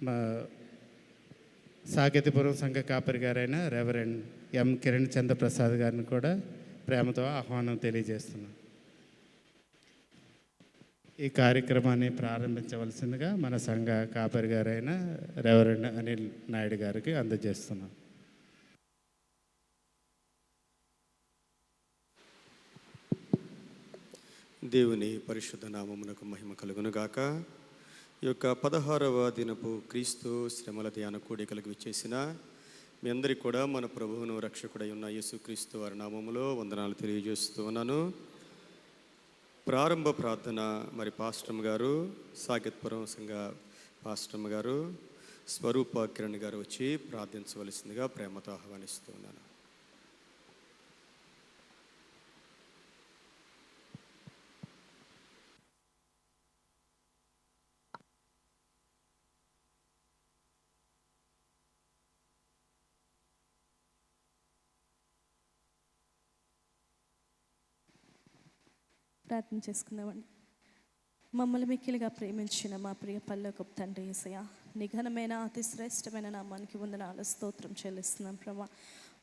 మా సాకేతపురం సంఘ కాపరి గారైన రెవరెండ్ ఎం కిరణ్ చంద్ర ప్రసాద్ గారిని కూడా ప్రేమతో ఆహ్వానం తెలియజేస్తున్నాం. ఈ కార్యక్రమాన్ని ప్రారంభించవలసిందిగా మన సంఘ కాపరి గారైన రెవరెండ్ అనిల్ నాయుడు గారికి అందజేస్తున్నాం. దేవుని పరిశుద్ధ నామమునకు మహిమ కలుగునుగాక. ఈ యొక్క 16వ దినపు క్రీస్తు శ్రమల ధ్యాన కూడికలకు విచ్చేసిన మీ అందరికీ కూడా మన ప్రభువును రక్షకుడై ఉన్న యేసుక్రీస్తు వారి నామములో వందనాలు తెలియజేస్తూ ఉన్నాను. ప్రారంభ ప్రార్థన మరి పాస్టమ్ గారు, సాకేతపురం సంఘ పాస్టమ్ గారు, స్వరూప కిరణ్ గారు వచ్చి ప్రార్థించవలసిందిగా ప్రేమతో ఆహ్వానిస్తూ ఉన్నాను. ప్రార్థన చేసుకుందామండి. మమ్మల్ని మిక్కిలిగా ప్రేమించిన మా ప్రియ పరలోకపు తండ్రి యేసయ్య, నీ ఘనమైన అతి శ్రేష్టమైన నామానికి వందనాలు స్తోత్రం చెల్లిస్తున్నాం ప్రభా.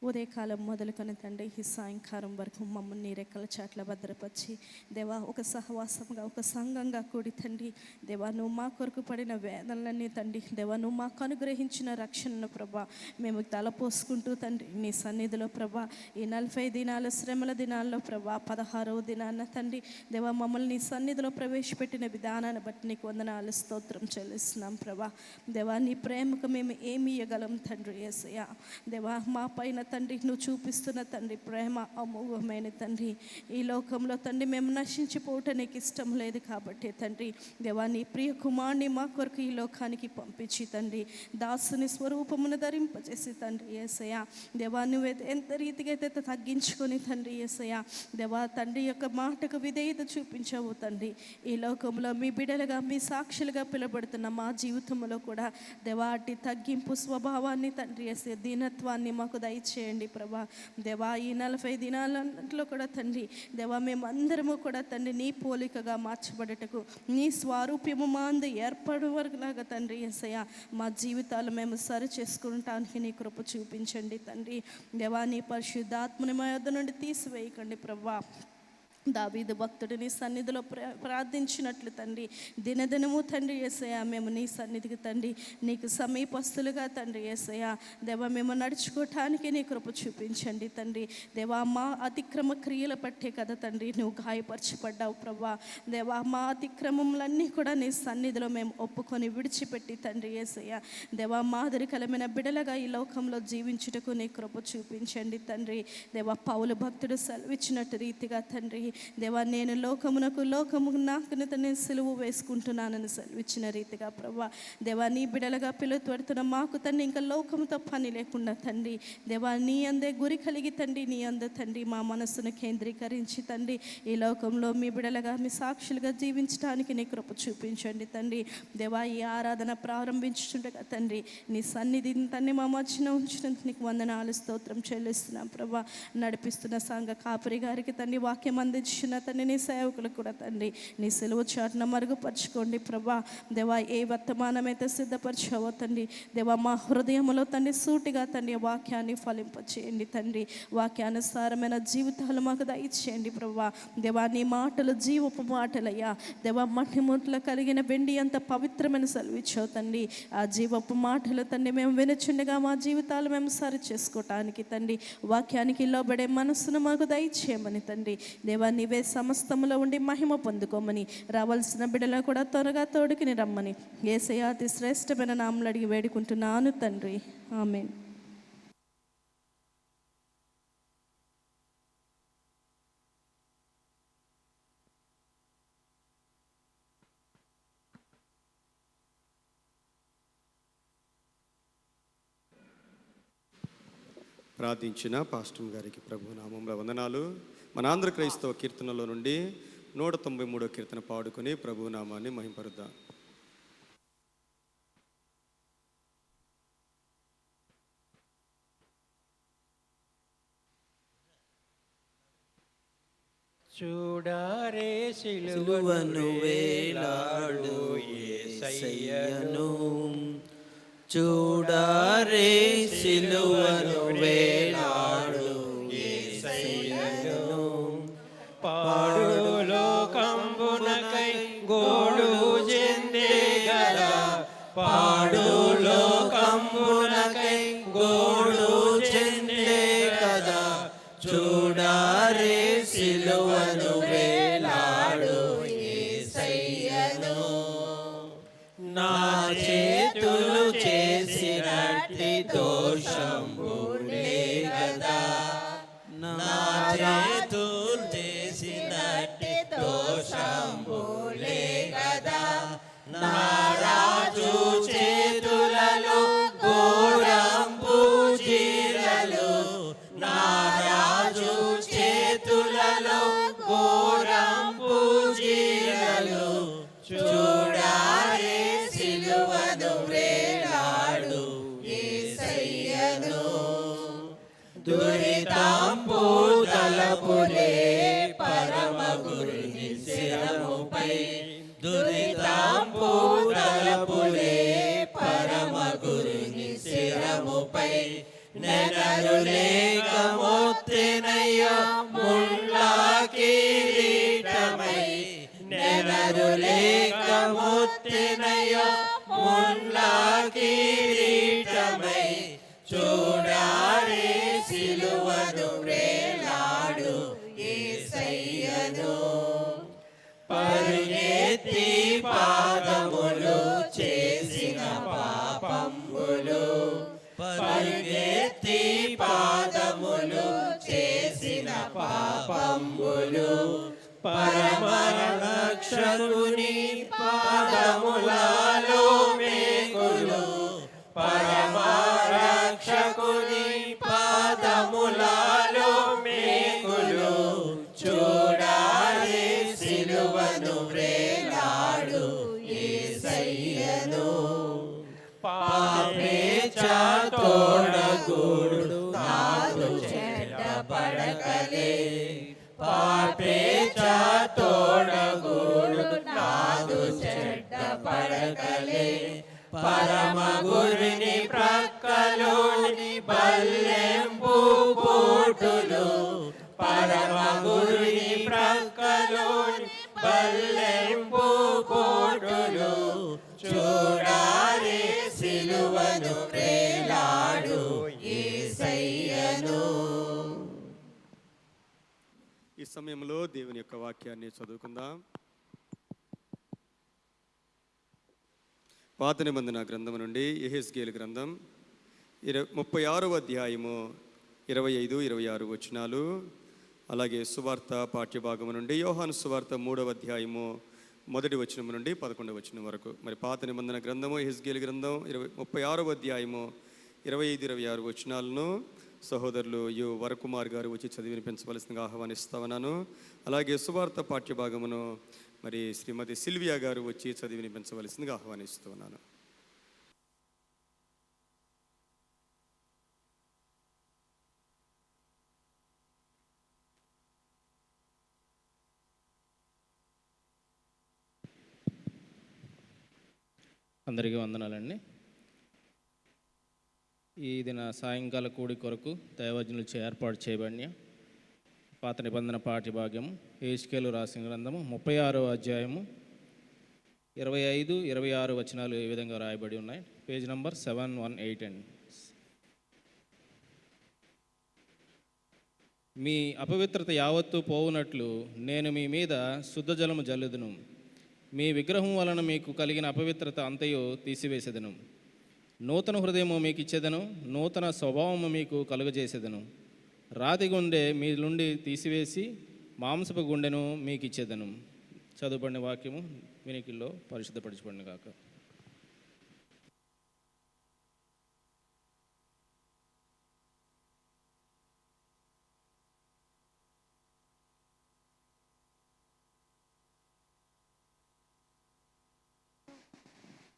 ఉదయకాలం మొదలుకొని తండ్రి ఈ సాయంకాలం వరకు మమ్మల్ని నీ రెక్కల చాట్ల భద్రపరిచి దేవా ఒక సహవాసంగా ఒక సంఘంగా కూడి తండ్రి దేవా నువ్వు మా కొరకు పడిన వేదనలన్నీ తండ్రి దేవా నువ్వు మాకు అనుగ్రహించిన రక్షణను ప్రభా మేము తలపోసుకుంటూ తండ్రి నీ సన్నిధిలో ప్రభా ఈ 40 దినాల శ్రమల దినాల్లో ప్రభా 16వ దినాన్న తండ్రి దేవా మమ్మల్ని నీ సన్నిధిలో ప్రవేశపెట్టిన విధానాన్ని బట్టి నీకు వందనాలు స్తోత్రం చెల్లిస్తున్నాం ప్రభా. దేవా నీ ప్రేమకు మేము ఏమి ఇవ్వగలం తండ్రి యేసయ్య. దేవా మా పైన తండ్రి నువ్వు చూపిస్తున్న తండ్రి ప్రేమ అమోఘమైన తండ్రి. ఈ లోకంలో తండ్రి మేము నశించిపోవటం నీకు ఇష్టం లేదు కాబట్టి తండ్రి దేవా నీ ప్రియ కుమారుని మా కొరకు ఈ లోకానికి పంపించి తండ్రి దాసుని స్వరూపమును ధరింపజేసి తండ్రి యేసయ్య దేవా నువ్వు ఎంత రీతిగా అయితే తగ్గించుకొని తండ్రి యేసయ్య దేవా తండ్రి యొక్క మాటకు విధేయత చూపించావు తండ్రి. ఈ లోకంలో మీ బిడలుగా మీ సాక్షులుగా పిలువబడుతున్న మా జీవితంలో కూడా దేవా అట్టి తగ్గింపు స్వభావాన్ని తండ్రి యేసే దీనత్వాన్ని మాకు దయచేయండి ప్రభా. దేవా ఈ 40 దినాలలో కూడా తండ్రి దేవా మేమందరము కూడా తండ్రి నీ పోలికగా మార్చబడటకు నీ స్వారూప్యము మా అందు ఏర్పడే వరకులాగా తండ్రి యేసయ్య మా జీవితాలు మేము సరి చేసుకుంటానికి నీ కృప చూపించండి తండ్రి. దేవా నీ పరిశుద్ధాత్మని మా యొద్ద నుండి తీసివేయకండి ప్రభా. దావీదు భక్తుడిని సన్నిధిలో ప్రార్థించినట్లు తండ్రి దినదినము తండ్రి యేసయ్య మేము నీ సన్నిధికి తండ్రి నీకు సమీపస్తులుగా తండ్రి యేసయ్య దేవా మేము నడుచుకోవటానికి నీ కృప చూపించండి తండ్రి. దేవా మా అతిక్రమ క్రియల పట్టే కదా తండ్రి నువ్వు గాయపరచబడ్డావు ప్రభా. దేవా మా అతిక్రమములన్నీ కూడా నీ సన్నిధిలో మేము ఒప్పుకొని విడిచిపెట్టి తండ్రి యేసయ్య దేవా మాదిరికరమైన బిడలగా ఈ లోకంలో జీవించుటకు నీ కృప చూపించండి తండ్రి. దేవా పౌలు భక్తుడు సెలవిచ్చినట్టు రీతిగా తండ్రి దేవా నేను లోకము నాకు నేను సిలువ వేసుకుంటున్నానని సెలవిచ్చిన రీతిగా ప్రభా దేవా నీ బిడలుగా పిలువబడుతున్న మాకు తండ్రి ఇంకా లోకంతో పని లేకుండా తండ్రి దేవా నీ అందే గురి కలిగి తండ్రి నీ అందే తండ్రి మా మనస్సును కేంద్రీకరించి తండ్రి ఈ లోకంలో మీ బిడలుగా మీ సాక్షులుగా జీవించడానికి నీ కృప చూపించండి తండ్రి. దేవా ఈ ఆరాధన ప్రారంభించుండగా తండ్రి నీ సన్నిధిని తండ్రి మా మధ్యన ఉంచినందుకు నీకు వందనాలు స్తోత్రం చెల్లిస్తున్నాం ప్రభా. నడిపిస్తున్న సంఘ కాపరి గారికి తండ్రి వాక్యం అందించిన తండ్రి నీ సేవకులకు కూడా తండ్రి నీ సెలవు చాటున మరుగుపరచుకోండి ప్రభా. దేవా ఏ వర్తమానమైతే సిద్ధపరచావో తండ్రి దేవా మా హృదయంలో తండ్రి సూటిగా తండ్రి వాక్యాన్ని ఫలింపచేయండి తండ్రి. వాక్యానుసారమైన జీవితాలు మాకు దయచేయండి ప్రభా. దేవా నీ మాటలు జీవపు మాటలయ్యా దేవా మట్టి మూటలు కలిగిన వెండి అంత పవిత్రమైన సెలవిచ్చావు తండ్రి. ఆ జీవపు మాటలు తండ్రి మేము వినచుండగా మా జీవితాలు మేము సరి చేసుకోవటానికి తండ్రి వాక్యానికి లోబడే మనస్సును మాకు దయచేయమని తండ్రి దేవా నీవే సమస్తములో ఉండి మహిమ పొందుకోమని రావాల్సిన బిడ్డలను కూడా త్వరగా తోడుకుని రమ్మని యేసయ్య అతి శ్రేష్టమైన నామములో అడిగి వేడుకుంటున్నాను తండ్రి, ఆమేన్. ప్రార్థించిన పాస్టమ్ గారికి ప్రభు నామంలో వందనాలు. మన ఆంధ్ర క్రైస్తవ కీర్తనలో నుండి 193వ కీర్తన పాడుకొని ప్రభు నామాన్ని మహింపరుద్దాం. చూడారే సిలువను వేలాడు యేసయ్యను, చూడారే సిలువను వేలాడు యేసయ్యను. పాడులో కంబునకై గోడు చెందే గదా, పాడులో కంబునకై గోడు చెందే కదా. చూడారే సిలువను వేలాడు యేసయ్యను. నా చేతులు చేసినట్టి దోషంబులే గదా, నా చేతులు చేసినట్టి దోషంబులే గదా. నా రాజు చేతులలో ఘోరంబు చీరలు, నా రాజు చేతులలో ఘోరంబు చీరలు. చూడారే సిలువను వేలాడు యేసయ్యను. దురితాంబు తలపులే పరమ గురుని శిరముపై, దురితాంబు తలపులే పరమ గురుని శిరముపై. నెనరులేక మోత్తెనయ్య ముళ్ళ కిరీటమై, నెనరులేక మోత్తెనయ్య ముళ్ళ కిరీటమై. చూడారే సిలువను వేలాడు యేసయ్యను. పరుగెత్తి పాదములు చేసిన పాపములు, పరుగెత్తి పాదములు చేసిన పాపములు. పరమరక్షకుని పాదములలో మేకులు, పరమరక్షకుని పాదములలో మేకులు. చూడారే సిలువను వేలాడు యేసయ్యను. పాపేచ తోడగూడు నాదు చెడ్డ పడకలే, పాపేచ తోడగూడు నాదు చెడ్డ పడకలే. పరమ గురుని ప్రక్కలోని బల్లెంపు పోటులు, పరమ గురుని ప్రక్కలోని బల్లెంపు పోటులు. చూడారే సిలువను వేలాడు యేసయ్యను. ఈ సమయంలో దేవుని యొక్క వాక్యాన్ని చదువుకుందాం. పాత నిబంధన గ్రంథం నుండి యెహెజ్కేలు గ్రంథం 36వ అధ్యాయము 25, 26 వచనాలు. అలాగే సువార్త పాఠ్యభాగము నుండి యోహాను సువార్త 3వ అధ్యాయము 1వ వచనం నుండి 11వ వచనం వరకు. మరి పాత నిబంధన గ్రంథము యెహెజ్కేలు గ్రంథం 36వ అధ్యాయము 25, 26 వచనాలను సహోదరులు వరకుమార్ గారు వచ్చి చదివి వినిపించవలసిందిగా ఆహ్వానిస్తా ఉన్నాను. అలాగే సువార్త పాఠ్యభాగమును మరి శ్రీమతి సిల్వియా గారు వచ్చి చదివి వినిపించవలసిందిగా ఆహ్వానిస్తూ ఉన్నాను. అందరికీ వందనాలండి. ఈ దిన సాయంకాల కూడి కొరకు దైవజనులచే ఏర్పాటు చేయబడిన పాత నిబంధన పాఠ్యభాగ్యము యెహెజ్కేలు రాసిన గ్రంథము 36వ అధ్యాయము 25, 26 వచనాలు ఈ విధంగా రాయబడి ఉన్నాయి. పేజ్ నంబర్ 718 అండి. మీ అపవిత్రత యావత్తు పోవునట్లు నేను మీ మీద శుద్ధ జలము జల్లుదును. మీ విగ్రహం వలన మీకు కలిగిన అపవిత్రత అంతయు తీసివేసేదను. నూతన హృదయము మీకు ఇచ్చేదను, నూతన స్వభావము మీకు కలుగజేసేదను. రాతి గుండె మీ నుండి తీసివేసి మాంసపు గుండెను మీకు ఇచ్చేదను. చదువుబడిన వాక్యము వినికిల్లో పరిశుద్ధపరచబడిన గాక.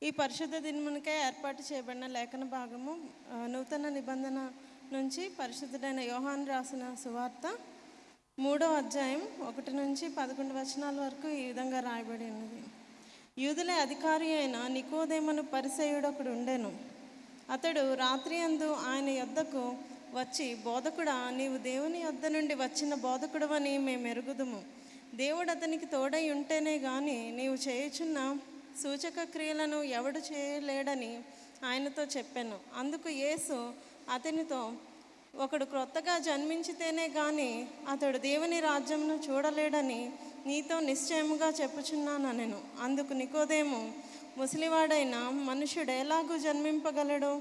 ఈ పరిశుద్ధ దినమునికై ఏర్పాటు చేయబడిన లేఖన భాగము నూతన నిబంధన నుంచి పరిశుద్ధుడైన యోహాను రాసిన సువార్త 3వ అధ్యాయం 1 నుంచి 11 వచనాల వరకు ఈ విధంగా రాయబడి ఉన్నది. యూదుల అధికారి అయిన నికోదేమును పరిసయ్యుడొకడు ఉండెను. అతడు రాత్రి అందు ఆయన యొద్దకు వచ్చి, బోధకుడా, నీవు దేవుని యొద్ద నుండి వచ్చిన బోధకుడవని మేము ఎరుగుదుము. దేవుడు అతనికి తోడై ఉంటేనే గాని నీవు చేయుచున్న సూచక క్రియలను ఎవడు చేయలేడని ఆయనతో చెప్పాను. అందుకు యేసు అతనితో, ఒకడు క్రొత్తగా జన్మించితేనే గాని అతడు దేవుని రాజ్యంను చూడలేడని నీతో నిశ్చయముగా చెప్పుచున్నానెను. అందుకు నికోదేము, ముసలివాడైన మనుష్యుడు ఎలాగూ జన్మింపగలడు?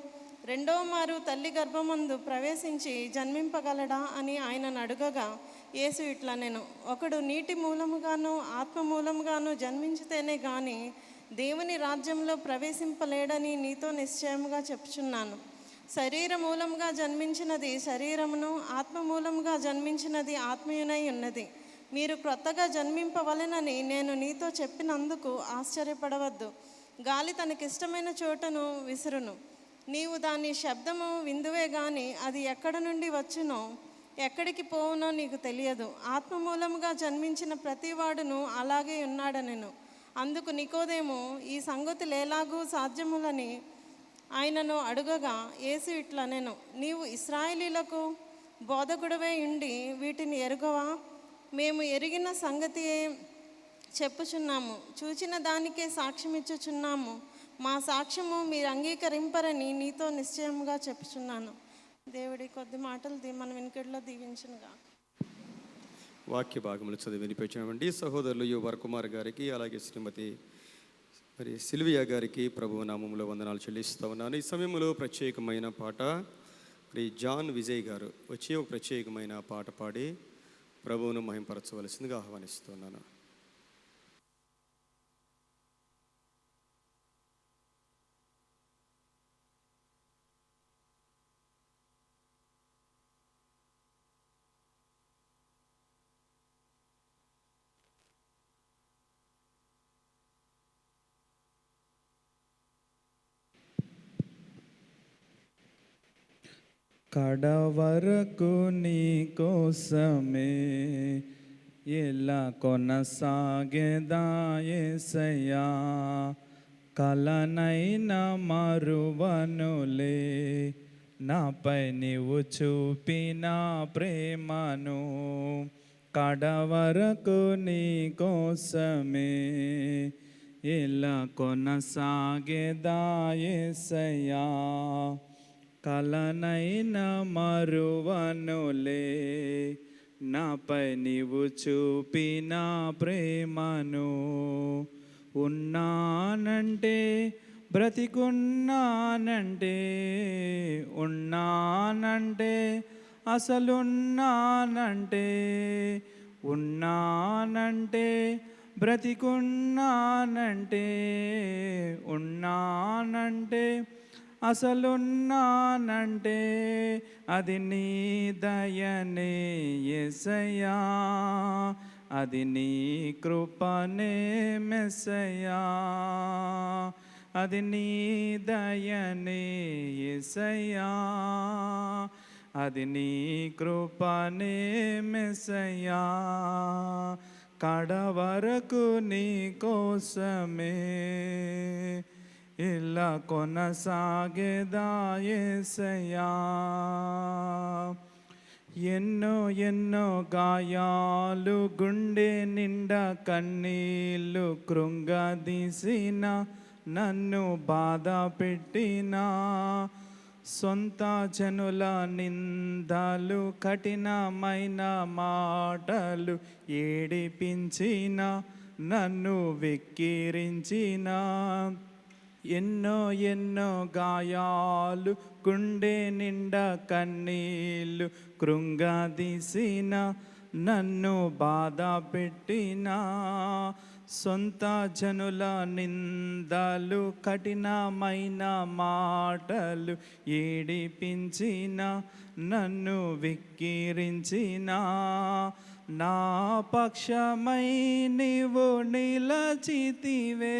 రెండవ మారు తల్లి గర్భమందు ప్రవేశించి జన్మింపగలడా అని ఆయనను అడుగగా, యేసు ఇట్లా, నేను ఒకడు నీటి మూలముగాను ఆత్మ మూలముగాను జన్మించితేనే గాని దేవుని రాజ్యంలో ప్రవేశింపలేడని నీతో నిశ్చయముగా చెప్పుచున్నాను. శరీర మూలముగా జన్మించినది శరీరమును, ఆత్మ మూలముగా జన్మించినది ఆత్మీయునై ఉన్నది. మీరు క్రొత్తగా జన్మింపవలెనని నేను నీతో చెప్పినందుకు ఆశ్చర్యపడవద్దు. గాలి తనకిష్టమైన చోటను విసురును, నీవు దాని శబ్దము విందువే గాని అది ఎక్కడ నుండి వచ్చునో ఎక్కడికి పోవునో నీకు తెలియదు. ఆత్మ మూలముగా జన్మించిన ప్రతివాడును అలాగే ఉన్నాడనెను. అందుకు నికోదేము, ఈ సంగతులు ఎలాగూ సాధ్యములని ఆయనను అడుగగా, యేసు ఇట్లా, నేను నీవు ఇశ్రాయేలీలకు బోధకుడవై ఉండి వీటిని ఎరుగవా? మేము ఎరిగిన సంగతి చెప్పుచున్నాము, చూచిన దానికే సాక్ష్యం ఇచ్చుచున్నాము. మా సాక్ష్యము మీరు అంగీకరింపరని నీతో నిశ్చయముగా చెప్పుచున్నాను. దేవుడి కొద్ది మాటలు మన వెనుకడిలో దీవించునుగా. వాక్య భాగములు చదివి వినిపించినటువంటి సహోదరులు యు వరకుమార్ గారికి, అలాగే శ్రీమతి సిల్వియా గారికి ప్రభు నామములో వందనాలు చెల్లిస్తూ ఉన్నాను. ఈ సమయంలో ప్రత్యేకమైన పాట జాన్ విజయ్ గారు వచ్చి ఒక ప్రత్యేకమైన పాట పాడి ప్రభువును మహింపరచవలసిందిగా ఆహ్వానిస్తున్నాను. కడవరకు నీ కోసమే ఎలా కొనసాగేదా యేసయ్యా, కలనైనా మరువనులే నాపై నీవు చూపిన ప్రేమను. కడవరకు నీ కోసమే ఎలా కొనసాగేదా యేసయ్యా, కలనైనా మరువనులే నాపై నీవు చూపిన ప్రేమను. ఉన్నానంటే బ్రతికున్నానంటే, ఉన్నానంటే అసలున్నానంటే, ఉన్నానంటే బ్రతికున్నానంటే, ఉన్నానంటే అసలున్నానంటే అది నీ దయనే యేసయ్యా, అది నీ కృపనే మెస్సయ్యా, అది నీ దయనే యేసయ్యా, అది నీ కృపనే మెస్సయ్యా. కడవరకు నీ కోసమే ఇలా కొనసాగేదా యేసయ్యా. ఎన్నో ఎన్నో గాయాలు, గుండె నిండా కన్నీళ్ళు కృంగదీసిన, నన్ను బాధ పెట్టిన సొంత జనుల నిందలు, కఠినమైన మాటలు ఏడిపించిన, నన్ను వెక్కిరించిన, ఎన్నో ఎన్నో గాయాలు, గుండె నిండా కన్నీళ్ళు కృంగదీసిన, నన్ను బాధ పెట్టిన సొంత జనుల నిందలు, కఠినమైన మాటలు ఏడిపించిన, నన్ను వెక్కిరించిన, నా పక్షమై నీవు నిలచితివే,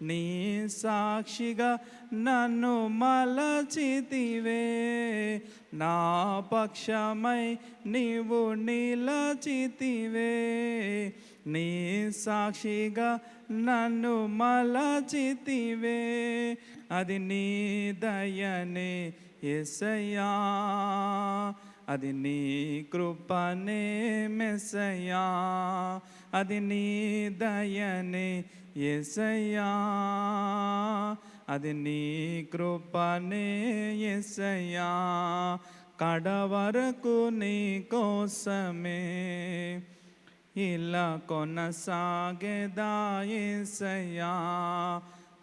నీ సాక్షిగా నన్ను మలచితివే, నా పక్షమై నీవు నిలచితివే, నీ సాక్షిగా నన్ను మలచితివే, అది నీ దయనే యేసయ్యా, అది నీ కృపనే మెస్సయ్యా, అది నీ దయనే యేసయ్యా, అది నీ కృపనే యేసయ్యా, కడవరకు నీ కోసమే ఇలా కొనసాగేదా యేసయ్యా,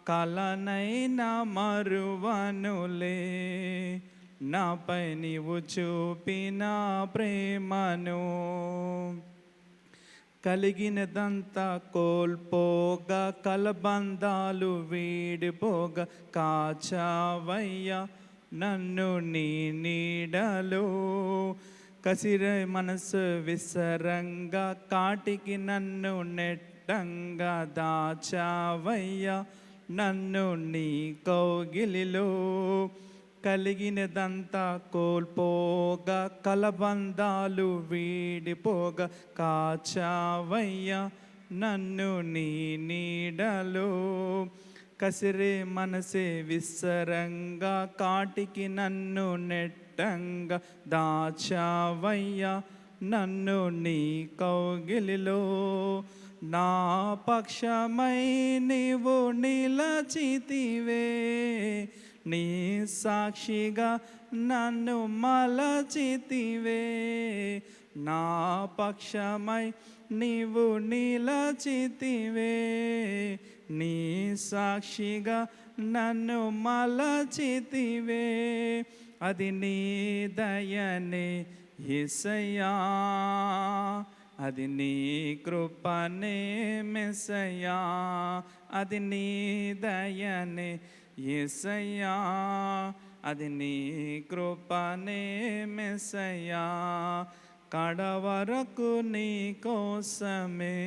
కలనైనా మరువనులే నాపై నీవు చూపిన ప్రేమను, కలిగినదంతా కోల్పోగా కలబంధాలు వీడిపోగా కాచావయ్యా నన్ను నీ నీడలో, కసిరే మనసు విసరంగా కాటికి నన్ను నెట్టంగా దాచావయ్యా నన్ను నీ కౌగిలిలో, కలిగినదంతా కోల్పోగా కలబంధాలు వీడిపోగా కాచావయ్యా నన్ను నీ నీడలో, కసిరే మనసే విసరంగా కాటికి నన్ను నెట్టంగా దాచావయ్యా నన్ను నీ కౌగిలిలో, నా పక్షమై నీవు నిలచితివే, నీ సాక్షిగా నన్ను మలచితివే, నా పక్షమై నీవు నిలచితివే, నీ సాక్షిగా నన్ను మలచితివే, అది నీ దయనే యేసయ్యా, అది నీ కృపనే మెస్సయ్యా, అది నీ దయనే యేసయ్యా, అది నీ కృపనే మెస్సయ్యా, కడవరకు నీ కోసమే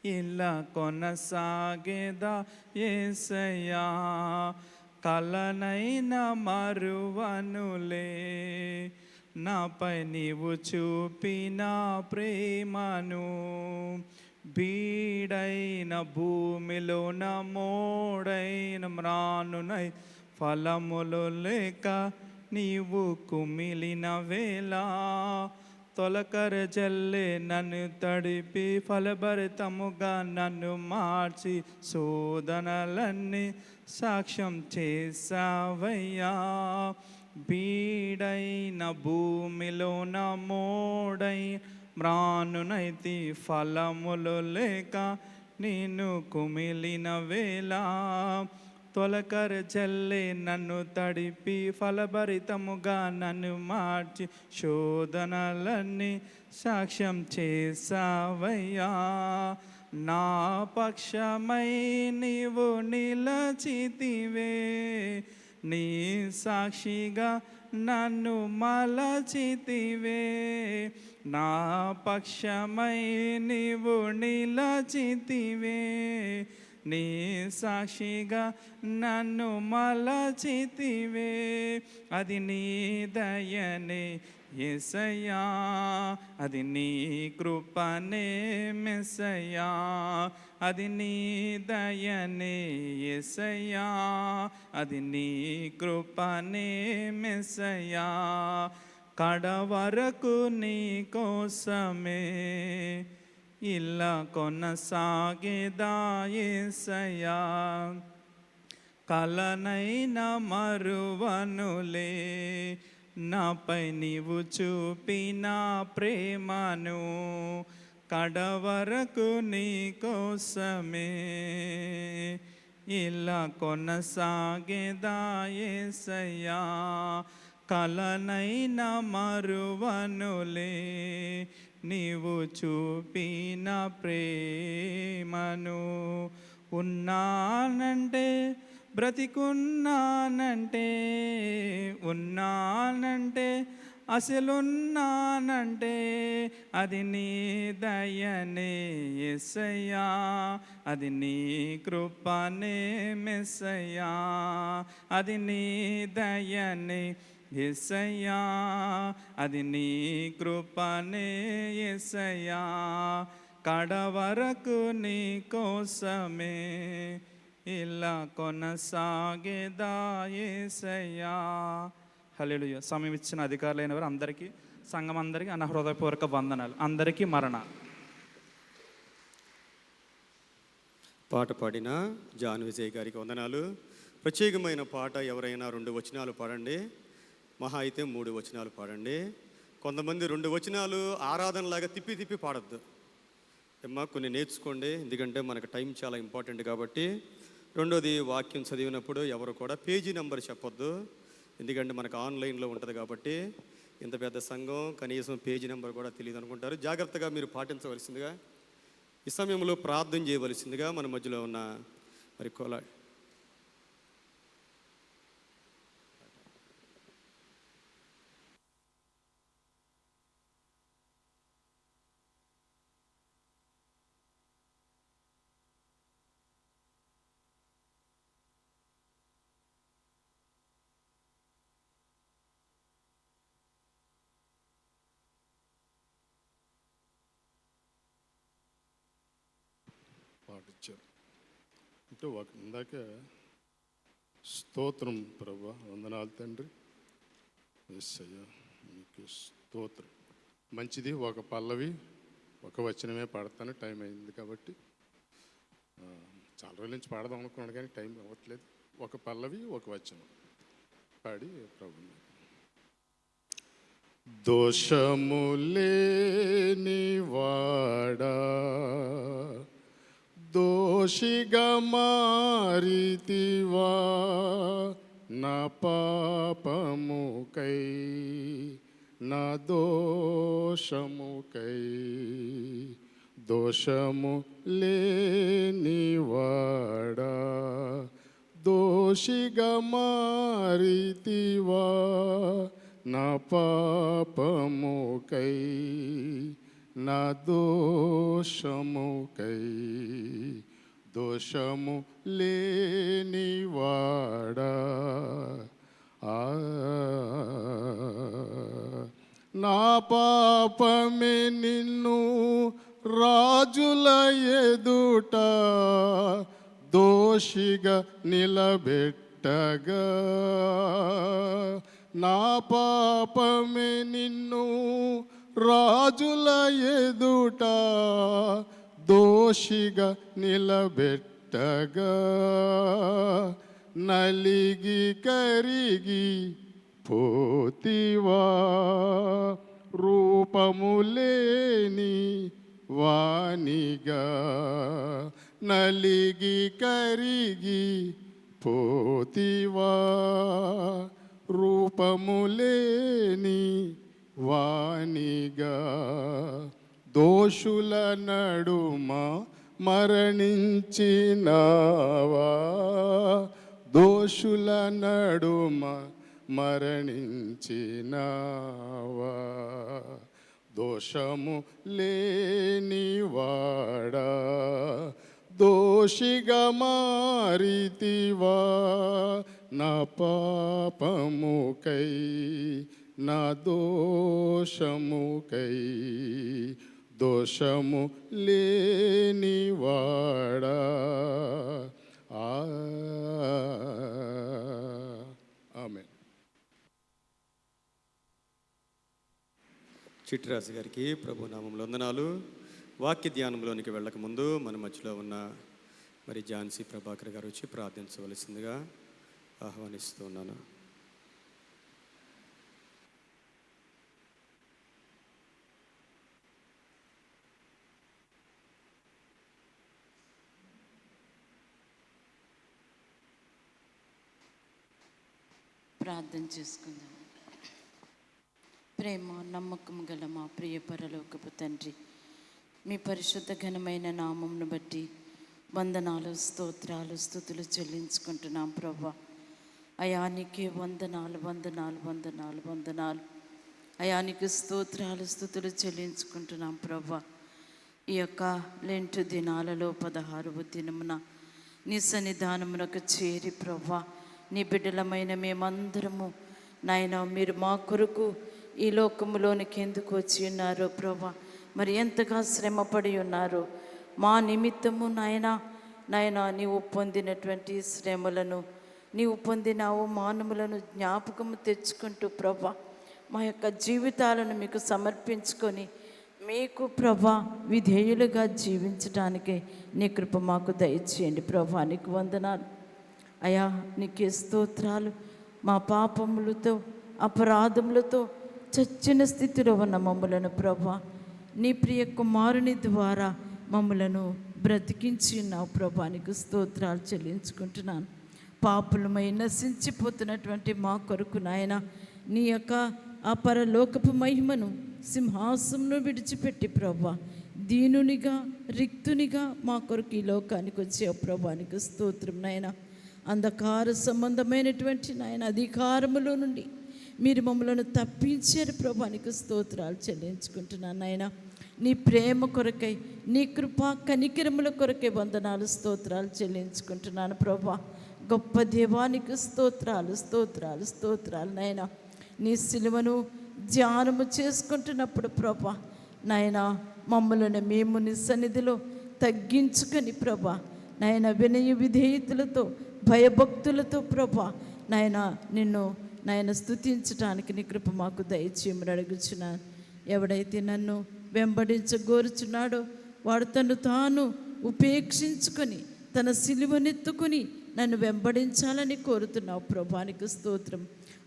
ఇలా కొనసాగేదా యేసయ్యా, కలనైనా మరువనులే నాపై నీవు చూపిన ప్రేమను, బీడైన భూమిలోన మోడైన మ్రానునై ఫలములు లేక నీవు కుమిలిన వేళ, తొలకర జల్లే నన్ను తడిపి ఫలభరితముగా నన్ను మార్చి శోధనలన్నీ సాక్ష్యం చేసావయ్యా, బీడైన భూమిలోన మోడై మ్రానునైతి ఫలములు లేక నేను కుమిలిన వేళ, తొలకర జల్లే నన్ను తడిపి ఫలభరితముగా నన్ను మార్చి శోధనలన్నీ సాక్ష్యం చేసావయ్యా, నా పక్షమై నీవు నిలచితివే, నీ సాక్షిగా నన్ను మలచితివే, నా పక్షమై నీవు నిలచితివే, నీ సాక్షిగా నన్ను మలచితివే, అది నీ దయనే యేసయ్యా, అది నీ కృపనే మెస్సయ్యా, అది నీ దయనే యేసయ్యా, అది నీ కృపనే మెస్సయ్యా, కడవరకు నీ కోసమే ఇలా కొనసాగేదా యేసయ్యా, కలనైనా మరువనులే నాపై నీవు చూపిన ప్రేమను, కడవరకు నీ కోసమే ఇలా కొనసాగేదా యేసయ్యా, కలనైనా మరువనులే నీవు చూపిన ప్రేమను, ఉన్నానంటే బ్రతికున్నానంటే, ఉన్నానంటే అసలున్నానంటే, అది నీ దయనే యేసయ్యా, అది నీ కృపనే మెస్సయ్యా, అది నీ దయనే యేసయ్యా, అది నీ కృపనే యేసయ్యా, కడవరకు నీ కోసమే ఇలా కొనసాగేదా యేసయ్యా. హల్లెలూయా. సమయం ఇచ్చిన అధికారులైన వారు అందరికీ, సంఘం అందరికీ అన్న హృదయపూర్వక వందనాలు. అందరికీ మరణాలు. పాట పాడిన జాన్ విజయ్ గారికి వందనాలు. ప్రత్యేకమైన పాట ఎవరైనా 2 వచనాలు పాడండి, మహా అయితే 3 వచనాలు పాడండి. కొంతమంది 2 వచనాలు ఆరాధనలాగా తిప్పి తిప్పి పాడద్దు అమ్మా, కొన్ని నేర్చుకోండి, ఎందుకంటే మనకు టైం చాలా ఇంపార్టెంట్ కాబట్టి. రెండోది, వాక్యం చదివినప్పుడు ఎవరు కూడా పేజీ నెంబర్ చెప్పొద్దు, ఎందుకంటే మనకు ఆన్లైన్లో ఉంటుంది కాబట్టి. ఇంత పెద్ద సంఘం కనీసం పేజీ నెంబర్ కూడా తెలియదు అనుకుంటారు. జాగ్రత్తగా మీరు పాటించవలసిందిగా, ఈ సమయంలో ప్రార్థన చేయవలసిందిగా మన మధ్యలో ఉన్న మరి పాటించారు అంటే ఇందాక స్తోత్రం ప్రభా, వందనాలు తండ్రి, యేసయ్యా మీకు స్తోత్రం. మంచిది, ఒక పల్లవి ఒక వచనమే పాడతాను, టైం అయింది కాబట్టి. చాలా రోజుల నుంచి పాడదాం అనుకున్నాను కానీ టైం అవ్వట్లేదు. ఒక పల్లవి ఒక వచనం పాడి ప్రభు. దోషములేని వాడా, దోషిగా మారితివా నా పాపముకై, నా దోషముకై. దోషము లేనివాడా, దోషిగా మారితివా నా పాపముకై, నా దోషముకై. దోషము లేనివాడా, నా పాపమే నిన్ను రాజుల ఎదుట దోషిగా నిలబెట్టగా, నా పాపమే నిన్ను రాజుల ఎదుట దోషిగా నిలబెట్టగా, నలిగి కరిగి పోతివా రూపములేని వానిగా. నలిగి కరిగి పోతివా రూపములేని వానిగా. దోషుల నడుమ మరణించినావా, దోషుల నడుమ మరణించినావా. దోషము లేనివాడా, దోషిగా మారితివా నా పాపముకై, నా దోషముకై. దోషము లేనివాడా. ఆమేన్. చిట్టిరాజు గారికి ప్రభు నామంలో వందనాలు. వాక్య ధ్యానంలోనికి వెళ్ళక ముందు మన మధ్యలో ఉన్న మరి ఝాన్సీ ప్రభాకర్ గారు వచ్చి ప్రార్థించవలసిందిగా ఆహ్వానిస్తున్నాను. ప్రార్థన చేసుకుందాం. ప్రేమ నమ్మకం గల మా ప్రియ పరలోకపు తండ్రి, మీ పరిశుద్ధ ఘనమైన నామంను బట్టి వందనాలు, స్తోత్రాలు, స్తుతులు చెల్లించుకుంటున్నాం ప్రభా. అయానికి వందనాలు, వందనాలు, వందనాలు, వందనాలు. అయానికి స్తోత్రాలు, స్తుతులు చెల్లించుకుంటున్నాం ప్రభా. ఈ యొక్క లెంటు దినాలలో 16వ దినమున నీ సన్నిధానమునకు చేరి ప్రభా, నీ బిడ్డలమైన మేమందరము నాయన, మీరు మా కొరకు ఈ లోకములోనికి ఎందుకు వచ్చి ఉన్నారో ప్రభా, మరి ఎంతగా శ్రమపడి ఉన్నారు. మా నిమిత్తము నాయన నీవు పొందినటువంటి శ్రమలను, నీవు పొందినావు మానవులను జ్ఞాపకము తెచ్చుకుంటూ ప్రభా మా యొక్క జీవితాలను మీకు సమర్పించుకొని మీకు ప్రభా విధేయులుగా జీవించడానికి నీ కృప మాకు దయచేయండి ప్రభా. నీకు వందనాలు అయా, నీకే స్తోత్రాలు. మా పాపములతో అపరాధములతో చచ్చిన స్థితిలో ఉన్న మమ్మలను ప్రభా నీ ప్రియ కుమారుని ద్వారా మమ్మలను బ్రతికించి ఉన్నావు ప్రభా. నీకు స్తోత్రాలు చెల్లించుకుంటున్నాను. పాపులమై నశించిపోతున్నటువంటి మా కొరకు నాయన నీ యొక్క ఆ పరలోకపు మహిమను సింహాసనం విడిచిపెట్టి ప్రభా దీనునిగా రిక్తునిగా మా కొరకు ఈ లోకానికి వచ్చే ప్రభా నీకు స్తోత్రం నాయన. అంధకార సంబంధమైనటువంటి నాయన అధికారములో నుండి మీరు మమ్మలను తప్పించారు ప్రభా. నీకు స్తోత్రాలు చెల్లించుకుంటున్నాను నాయన. నీ ప్రేమ కొరకై, నీ కృపా కనికరముల కొరకై వందనాలు స్తోత్రాలు చెల్లించుకుంటున్నాను ప్రభా. గొప్ప దేవానికి స్తోత్రాలు స్తోత్రాలు స్తోత్రాలు నాయన. నీ సిలువను ధ్యానము చేసుకుంటున్నప్పుడు ప్రభా నాయన మమ్మలను మేము నీ సన్నిధిలో తగ్గించుకొని ప్రభా నాయన వినయ విధేయతలతో భయభక్తులతో ప్రభా నాయన నిన్ను నాయన స్తుతించడానికి నీ కృప మాకు దయచేయమని అడుగుచున్నాను. ఎవడైతే నన్ను వెంబడించగోరుచున్నాడో వాడు తను తాను ఉపేక్షించుకొని తన సిలువనెత్తుకొని నన్ను వెంబడించాలని కోరుతున్నావు ప్రభానికి స్తోత్రం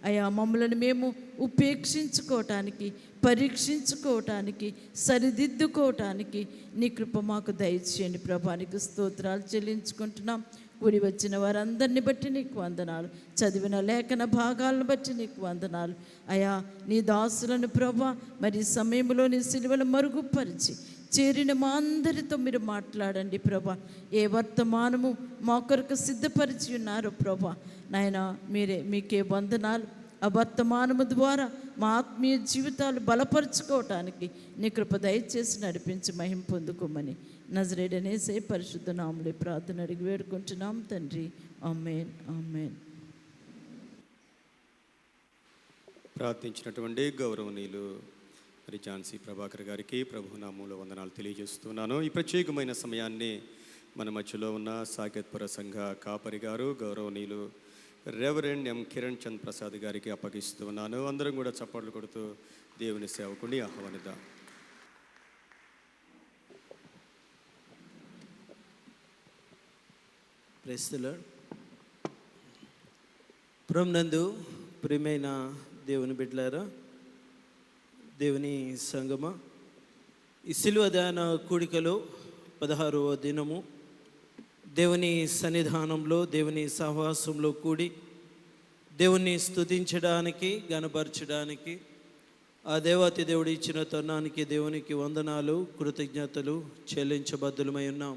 అయా. మమ్మల్ని మేము ఉపేక్షించుకోవటానికి, పరీక్షించుకోవటానికి, సరిదిద్దుకోవటానికి నీ కృప మాకు దయచేయండి ప్రభానికి స్తోత్రాలు చెల్లించుకుంటున్నాం. కూడి వచ్చిన వారందరిని బట్టి నీకు వందనాలు, చదివిన లేఖన భాగాలను బట్టి నీకు వందనాలు అయా. నీ దాసులను ప్రభా మరి సమయంలో నీ సిలువను మరుగుపరిచి చేరిన మా అందరితో మీరు మాట్లాడండి ప్రభా. ఏ వర్తమానము మా కొరకు సిద్ధపరిచి ఉన్నారు ప్రభా నాయన మీకే వందనాలు. ఆ వర్తమానము ద్వారా మా ఆత్మీయ జీవితాలు బలపరుచుకోవటానికి నీ కృప దయచేసి నడిపించి మహిమ పొందుకోమని నజరేయుడనేసే పరిశుద్ధ నామములో ప్రార్థన అడిగి వేడుకుంటున్నాం తండ్రి. ఆమేన్ ఆమేన్. ప్రార్థించినటువంటి గౌరవనీయులు మరి ఝాన్సీ ప్రభాకర్ గారికి ప్రభు నామములో వందనాలు తెలియజేస్తున్నాను. ఈ ప్రత్యేకమైన సమయాన్ని మన మధ్యలో ఉన్న సాకేత్పుర సంఘ కాపరి గారు గౌరవనీయులు రెవరెండ్ ఎం కిరణ్ చంద్ ప్రసాద్ గారికి అప్పగిస్తున్నాను. అందరం కూడా చప్పట్లు కొడుతూ దేవుని సేవకుని ఆహ్వానిద్దాం. Praise the lord. ప్రభునందు ప్రియమైన దేవుని బిడ్డలారా, దేవుని సంగమా, ఈ శిలువ ధ్యాన కూడికలో 16వ దినము దేవుని సన్నిధానంలో, దేవుని సహవాసంలో కూడి దేవుణ్ణి స్తుతించడానికి, గణపరచడానికి, ఆ దేవాతి దేవుడు ఇచ్చిన తరుణానికి దేవునికి వందనాలు, కృతజ్ఞతలు చెల్లించబద్దులమై ఉన్నాం.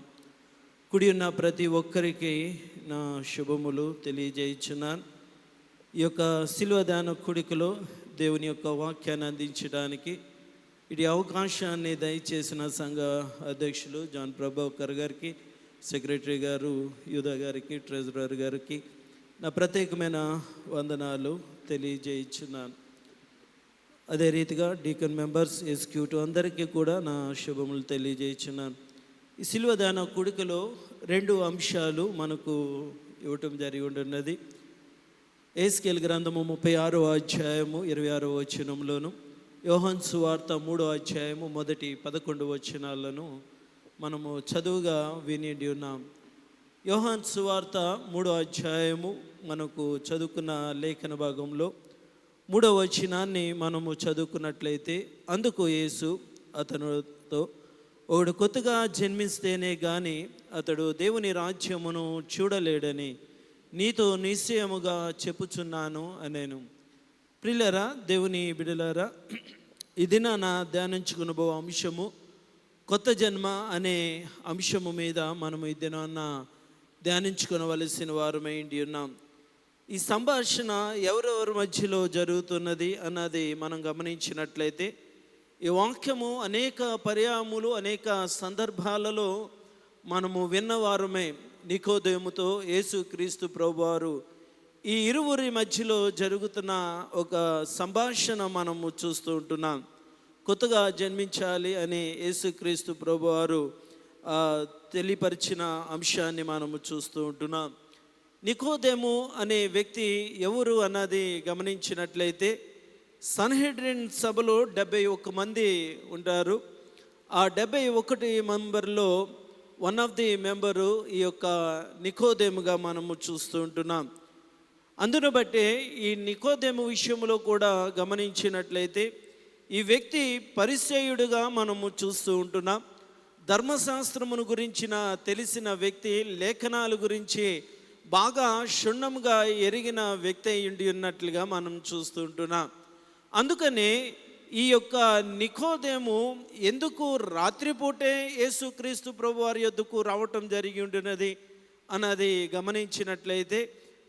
కుడి ఉన్న ప్రతి ఒక్కరికి నా శుభములు తెలియజేయుచున్నాను. ఈ యొక్క శిలువ ధ్యాన కూడికలో దేవుని యొక్క వాక్యాన్ని అందించడానికి ఇది అవకాశాన్ని దయచేసిన సంఘ అధ్యక్షులు జాన్ ప్రభాకర్ గారికి, సెక్రటరీ గారు యూదా గారికి, ట్రెజరర్ గారికి నా ప్రత్యేకమైన వందనాలు తెలియజేయుచున్నాను. అదే రీతిగా డీకన్ మెంబర్స్, ఎగ్జిక్యూటివ్ అందరికీ కూడా నా శుభములు తెలియజేయుచున్నాను. ఈ శిలువ ధ్యాన కూడికలో 2 అంశాలు మనకు ఇవ్వటం జరిగి ఉంటున్నది. ఎహెజ్కేలు గ్రంథము 36వ అధ్యాయము 26వ వచనంలోను, యోహాను సువార్త 3వ అధ్యాయము 1-11 వచనాలను మనము చదువుగా విని ఉన్నాం. యోహాను సువార్త 3వ అధ్యాయము మనకు చదువుకున్న లేఖన భాగంలో 3వ వచనాన్ని మనము చదువుకున్నట్లయితే, అందుకు యేసు అతనితో, ఒకడు కొత్తగా జన్మిస్తేనే కానీ అతడు దేవుని రాజ్యమును చూడలేడని నీతో నిశ్చయముగా చెప్పుచున్నాను అనేను. ప్రియులారా, దేవుని బిడ్డలారా, ఈ దినాన ధ్యానించుకునబో అంశము కొత్త జన్మ అనే అంశము మీద మనము ఈ దినాన ధ్యానించుకునవలసిన వారమై ఉన్నాం. ఈ సంభాషణ ఎవరెవరి మధ్యలో జరుగుతున్నది అన్నది మనం గమనించినట్లయితే, ఈ వాక్యము అనేక పర్యాయములు, అనేక సందర్భాలలో మనము విన్నవారమే. నికోదేముతో యేసుక్రీస్తు ప్రభువారు ఈ ఇరువురి మధ్యలో జరుగుతున్న ఒక సంభాషణ మనము చూస్తూ ఉంటున్నాం. కొత్తగా జన్మించాలి అని యేసుక్రీస్తు ప్రభువారు తెలియపరిచిన అంశాన్ని మనము చూస్తూ ఉంటున్నాం. నికోదేము అనే వ్యక్తి ఎవరు అన్నది గమనించినట్లయితే సన్హెడ్రిన్ సభలో 71 మంది ఉంటారు. ఆ 71 మెంబర్లో వన్ ఆఫ్ ది మెంబరు ఈ యొక్క నికోదేముగా మనము చూస్తూ ఉంటున్నాం. అందును బట్టే ఈ నికోదేము విషయంలో కూడా గమనించినట్లయితే ఈ వ్యక్తి పరిసయ్యుడిగా మనము చూస్తూ ఉంటున్నాం. ధర్మశాస్త్రమును గురించిన తెలిసిన వ్యక్తి, లేఖనాల గురించి బాగా క్షుణ్ణంగా ఎరిగిన వ్యక్తి అయ్యుండి ఉన్నట్లుగా మనం చూస్తూ ఉంటున్నాం. అందుకనే ఈ యొక్క నికోదేము ఎందుకు రాత్రిపూటే యేసుక్రీస్తు ప్రభు వారి యొద్దకు రావటం జరిగి ఉంటున్నది అన్నది గమనించినట్లయితే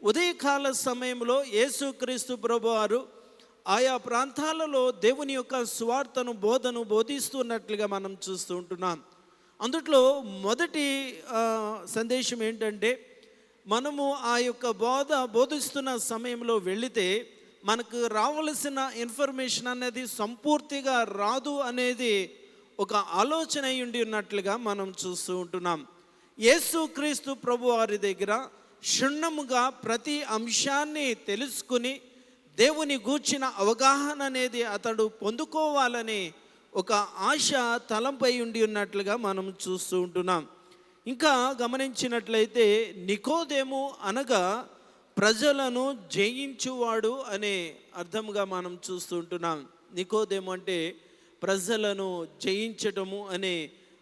ఉదయకాల సమయంలో యేసుక్రీస్తు ప్రభు వారు ఆయా ప్రాంతాలలో దేవుని యొక్క సువార్తను బోధిస్తున్నట్లుగా మనం చూస్తూ ఉంటున్నాం. అందుట్లో మొదటి సందేశం ఏంటంటే, మనము ఆ యొక్క బోధిస్తున్న సమయంలో వెళితే మనకు రావలసిన ఇన్ఫర్మేషన్ అనేది సంపూర్తిగా రాదు అనేది ఒక ఆలోచన అయి ఉండి ఉన్నట్లుగా మనం చూస్తూ ఉంటున్నాం. యేసుక్రీస్తు ప్రభు వారి దగ్గర క్షుణ్ణముగా ప్రతి అంశాన్ని తెలుసుకుని దేవుని గూర్చిన అవగాహన అనేది అతడు పొందుకోవాలని ఒక ఆశ తలంపై ఉండి ఉన్నట్లుగా మనం చూస్తూ ఉంటున్నాం. ఇంకా గమనించినట్లయితే నికోదేము అనగా ప్రజలను జయించువాడు అనే అర్థంగా మనం చూస్తూ ఉంటున్నాం. నికోదేము అంటే ప్రజలను జయించటము అనే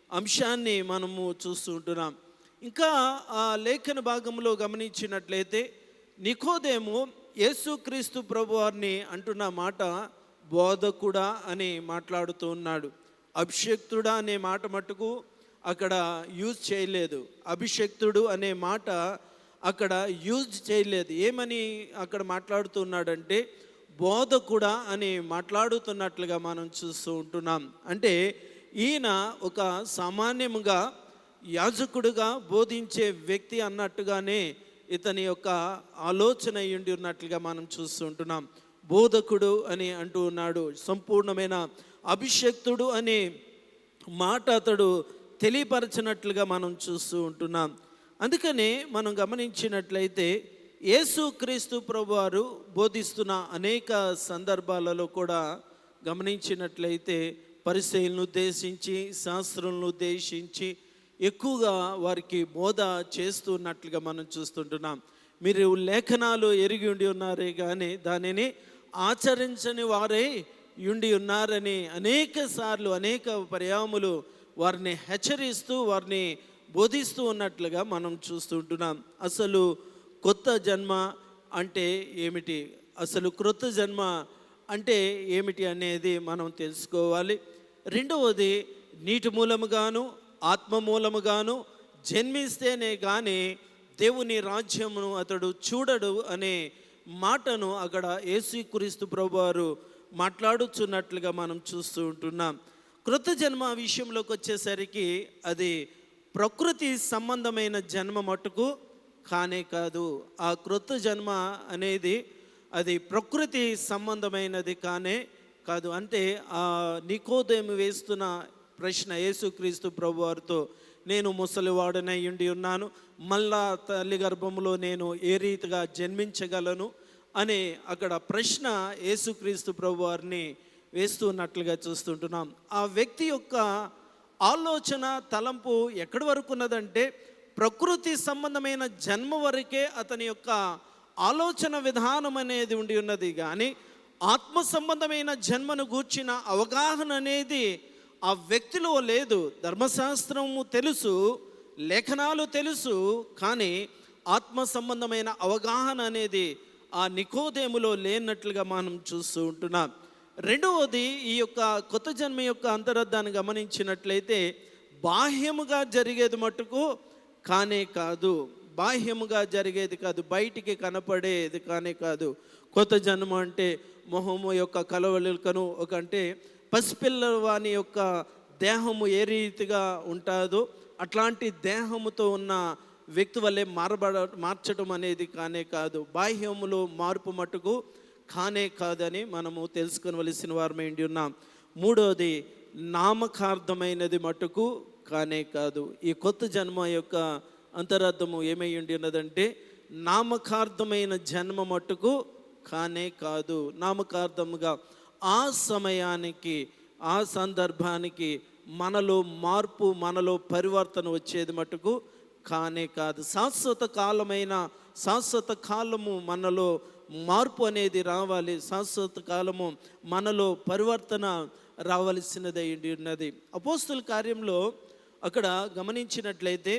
అంశాన్ని మనము చూస్తూ ఉంటున్నాం. ఇంకా ఆ లేఖన భాగంలో గమనించినట్లయితే నికోదేము యేసుక్రీస్తు ప్రభు వారిని అంటున్న మాట బోధకుడా అని మాట్లాడుతూ ఉన్నాడు. అభిషక్తుడా అనే మాట మటుకు అక్కడ యూజ్ చేయలేదు. అభిషక్తుడు అనే మాట అక్కడ యూజ్ చేయలేదు. ఏమని అక్కడ మాట్లాడుతున్నాడంటే బోధకుడా అని మాట్లాడుతున్నట్లుగా మనం చూస్తూ ఉంటున్నాం. అంటే ఈయన ఒక సామాన్యముగా యాజకుడుగా బోధించే వ్యక్తి అన్నట్టుగానే ఇతని యొక్క ఆలోచన అయ్యుండి ఉన్నట్లుగా మనం చూస్తూ ఉంటున్నాం. బోధకుడు అని అంటూ ఉన్నాడు. సంపూర్ణమైన అభిషక్తుడు అనే మాట అతడు తెలియపరచినట్లుగా మనం చూస్తూ ఉంటున్నాం. అందుకనే మనం గమనించినట్లయితే యేసుక్రీస్తు ప్రభువారు బోధిస్తున్న అనేక సందర్భాలలో కూడా గమనించినట్లయితే పరిసయ్యులను ఉద్దేశించి, శాస్త్రులను ఉద్దేశించి ఎక్కువగా వారికి బోధ చేస్తున్నట్లుగా మనం చూస్తుంటున్నాం. మీరు లేఖనాలు ఎరిగి ఉండి ఉన్నారే కానీ దానిని ఆచరించని వారే ఉండి ఉన్నారని అనేక సార్లు అనేక పర్యాములు వారిని హెచ్చరిస్తూ వారిని బోధిస్తూ ఉన్నట్లుగా మనం చూస్తుంటున్నాం. అసలు కొత్త జన్మ అంటే ఏమిటి, అసలు క్రొత్త జన్మ అంటే ఏమిటి అనేది మనం తెలుసుకోవాలి. రెండవది, నీటి మూలముగాను ఆత్మ మూలముగాను జన్మిస్తేనే కానీ దేవుని రాజ్యమును అతడు చూడడు అనే మాటను అక్కడ యేసుక్రీస్తు ప్రభువారు మాట్లాడుచున్నట్లుగా మనం చూస్తూ ఉంటున్నాం. క్రొత్త జన్మ విషయంలోకి వచ్చేసరికి అది ప్రకృతి సంబంధమైన జన్మ మటుకు కానే కాదు. ఆ క్రొత్త జన్మ అనేది అది ప్రకృతి సంబంధమైనది కానే కాదు. అంటే ఆ నికోదేము వేస్తున్న ప్రశ్న యేసుక్రీస్తు ప్రభువారితో, నేను ముసలివాడనై ఉండి ఉన్నాను, మళ్ళా తల్లి గర్భంలో నేను ఏ రీతిగా జన్మించగలను అనే అక్కడ ప్రశ్న యేసుక్రీస్తు ప్రభువారిని వేస్తున్నట్లుగా చూస్తుంటున్నాం. ఆ వ్యక్తి యొక్క ఆలోచన తలంపు ఎక్కడి వరకు ఉన్నదంటే ప్రకృతి సంబంధమైన జన్మ వరకే అతని యొక్క ఆలోచన విధానం అనేది ఉండి ఉన్నది. కానీ ఆత్మ సంబంధమైన జన్మను గూర్చిన అవగాహన అనేది ఆ వ్యక్తిలో లేదు. ధర్మశాస్త్రము తెలుసు, లేఖనాలు తెలుసు, కానీ ఆత్మ సంబంధమైన అవగాహన అనేది ఆ నికోదేములో లేనట్లుగా మనం చూస్తూ ఉంటున్నాం. రెండవది, ఈ యొక్క కొత్త జన్మ యొక్క అంతరార్థాన్ని గమనించినట్లయితే బాహ్యముగా జరిగేది మటుకు కానే కాదు. బాహ్యముగా జరిగేది కాదు, బయటికి కనపడేది కానే కాదు. కొత్త జన్మ అంటే మొహము యొక్క కలవలికను ఒక అంటే పసిపిల్లవాని యొక్క దేహము ఏ రీతిగా ఉంటుందో అట్లాంటి దేహముతో ఉన్న వ్యక్తి వల్లే మార్చడం అనేది కానే కాదు. బాహ్యములో మార్పు మటుకు కానే కాదని మనము తెలుసుకోవలసిన వారమై ఉన్నాం. మూడవది నామకార్థమైనది మటుకు కానే కాదు. ఈ కొత్త జన్మ యొక్క అంతరార్థము ఏమై ఉండి ఉన్నదంటే నామకార్థమైన జన్మ మట్టుకు కానే కాదు. నామకార్థముగా ఆ సమయానికి ఆ సందర్భానికి మనలో మార్పు, మనలో పరివర్తన వచ్చేది మటుకు కానే కాదు. శాశ్వత కాలము మనలో మార్పు అనేది రావాలి. శాశ్వత కాలము మనలో పరివర్తన రావలసినది ఉన్నది. అపోస్తుల కార్యంలో అక్కడ గమనించినట్లయితే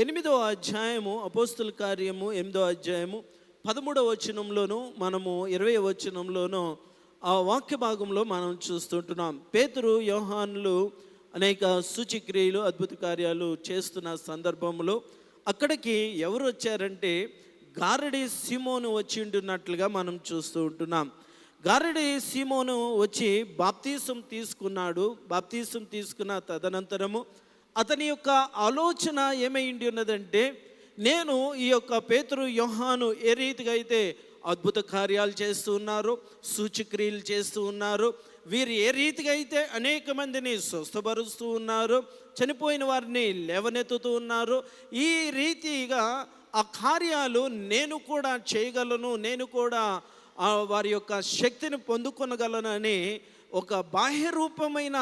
8వ అధ్యాయము, అపోస్తుల కార్యము 8వ అధ్యాయము 13వ వచనంలోను మనము 20వ వచనంలోనూ ఆ వాక్య భాగంలో మనం చూస్తుంటున్నాం. పేతురు, యోహానులు అనేక సూచక్రియలు, అద్భుత కార్యాలు చేస్తున్న సందర్భంలో అక్కడికి ఎవరు వచ్చారంటే గారడి సీమోను వచ్చి ఉంటున్నట్లుగా మనం చూస్తూ ఉంటున్నాం. గారడి సీమోను వచ్చి బాప్తీసం తీసుకున్నాడు. బాప్తీసం తీసుకున్న తదనంతరము అతని యొక్క ఆలోచన ఏమైంది ఉన్నదంటే, నేను ఈ యొక్క పేతురు, యోహాను ఏ రీతిగా అయితే అద్భుత కార్యాలు చేస్తూ ఉన్నారు, సూచక్రియలు చేస్తూ ఉన్నారు, వీరు ఏ రీతిగా అయితే అనేక మందిని స్వస్థపరుస్తూ ఉన్నారు, చనిపోయిన వారిని లేవనెత్తుతూ ఉన్నారు, ఈ రీతిగా ఆ కార్యాలు నేను కూడా చేయగలను, నేను కూడా వారి యొక్క శక్తిని పొందుకొనగలను అని ఒక బాహ్య రూపమైన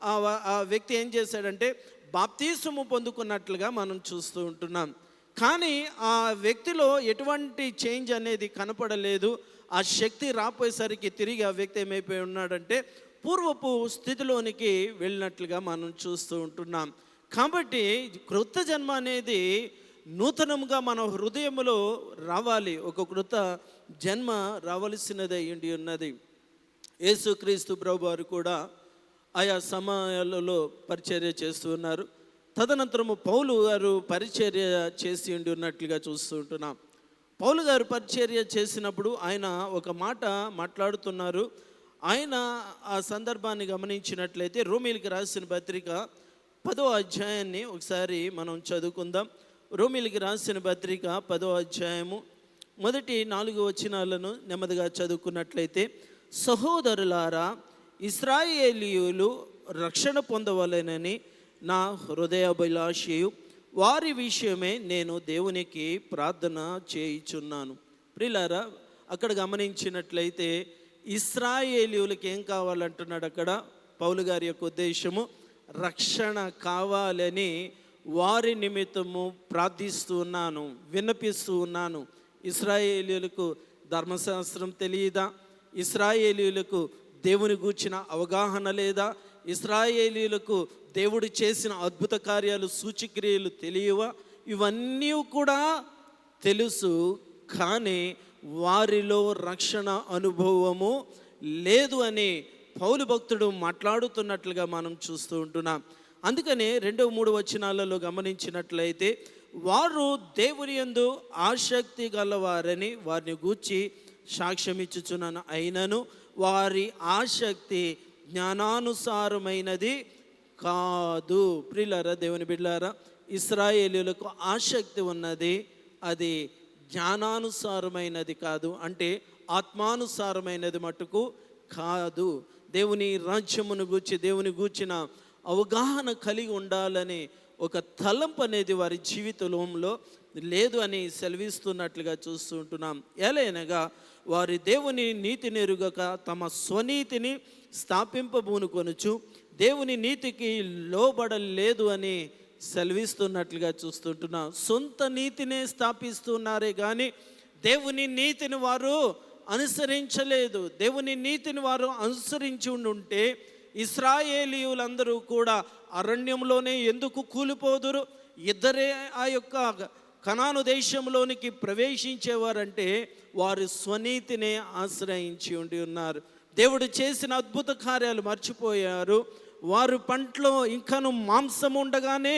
ఆ వ్యక్తి ఏం చేశాడంటే బాప్తీసము పొందుకున్నట్లుగా మనం చూస్తూ ఉంటున్నాం. కానీ ఆ వ్యక్తిలో ఎటువంటి చేంజ్ అనేది కనపడలేదు. ఆ శక్తి రాపోయేసరికి తిరిగి ఆ వ్యక్తి ఏమైపోయి ఉన్నాడంటే పూర్వపు స్థితిలోనికి వెళ్ళినట్లుగా మనం చూస్తూ ఉంటున్నాం. కాబట్టి కృత జన్మ అనేది నూతనంగా మన హృదయంలో రావాలి. ఒక కృత జన్మ రావలసినది అయ్యి ఉన్నది. యేసుక్రీస్తు ప్రభు వారు కూడా ఆయా సమయాలలో పరిచర్య చేస్తూ ఉన్నారు. తదనంతరము పౌలు గారు పరిచర్య చేసి ఉన్నట్లుగా చూస్తూ ఉంటున్నాం. పౌలు గారు పరిచర్య చేసినప్పుడు ఆయన ఒక మాట మాట్లాడుతున్నారు. ఆయన ఆ సందర్భాన్ని గమనించినట్లయితే రోమీయులకు రాసిన పత్రిక 10వ అధ్యాయాన్ని ఒకసారి మనం చదువుకుందాం. రోమీయులకు రాసిన పత్రిక 10వ అధ్యాయము మొదటి 4 వచనాలను నెమ్మదిగా చదువుకున్నట్లయితే, సహోదరులారా, ఇశ్రాయేలీయులు రక్షణ పొందవలెనని నా హృదయాభిలాషయు, వారి విషయమే నేను దేవునికి ప్రార్థన చేయుచున్నాను. ప్రియులారా, అక్కడ గమనించినట్లయితే ఇశ్రాయేలీయులకి ఏం కావాలంటున్నాడు అక్కడ పౌలు గారి యొక్క ఉద్దేశము, రక్షణ కావాలని వారి నిమిత్తము ప్రార్థిస్తూ ఉన్నాను, విన్నపిస్తూ ఉన్నాను. ఇశ్రాయేలీయులకు ధర్మశాస్త్రం తెలియదా? ఇశ్రాయేలీయులకు దేవుని గూర్చిన అవగాహన లేదా? ఇశ్రాయేలీయులకు దేవుడు చేసిన అద్భుత కార్యాలు, సూచక్రియలు తెలియవా? ఇవన్నీ కూడా తెలుసు, కానీ వారిలో రక్షణ అనుభవము లేదు అని పౌలు భక్తుడు మాట్లాడుతున్నట్లుగా మనం చూస్తూ ఉంటున్నాం. అందుకనే 2-3 వచనాలలో గమనించినట్లయితే, వారు దేవుని యందు ఆసక్తి గలవారని వారిని గూర్చి సాక్ష్యం ఇచ్చుచున్నాను, అయినను వారి ఆసక్తి జ్ఞానానుసారమైనది కాదు. ప్రియులారా, దేవుని బిడ్డలారా, ఇశ్రాయేలీయులకు ఆసక్తి ఉన్నది, అది జ్ఞానానుసారమైనది కాదు, అంటే ఆత్మానుసారమైనది మటుకు కాదు. దేవుని రాజ్యమును గూర్చి, దేవుని గూర్చిన అవగాహన కలిగి ఉండాలని ఒక తలంపు అనేది వారి జీవితంలో లేదు అని సెలవిస్తున్నట్లుగా చూస్తూ ఉంటున్నాం. ఎలైనగా వారి దేవుని నీతిని ఎరుగక తమ స్వనీతిని స్థాపింపబూనుకొనుచు దేవుని నీతికి లోబడలేదు అని సెలవిస్తున్నట్లుగా చూస్తుంటున్నాం. సొంత నీతినే స్థాపిస్తున్నారే కానీ దేవుని నీతిని వారు అనుసరించలేదు. దేవుని నీతిని వారు అనుసరించి ఉంటే ఇశ్రాయేలీయులందరూ కూడా అరణ్యంలోనే ఎందుకు కూలిపోదురు? ఇద్దరే ఆ యొక్క కనాను దేశంలోనికి ప్రవేశించేవారంటే వారు స్వనీతినే ఆశ్రయించి ఉండి ఉన్నారు. దేవుడు చేసిన అద్భుత కార్యాలు మర్చిపోయారు. వారు పంటలో ఇంకను మాంసం ఉండగానే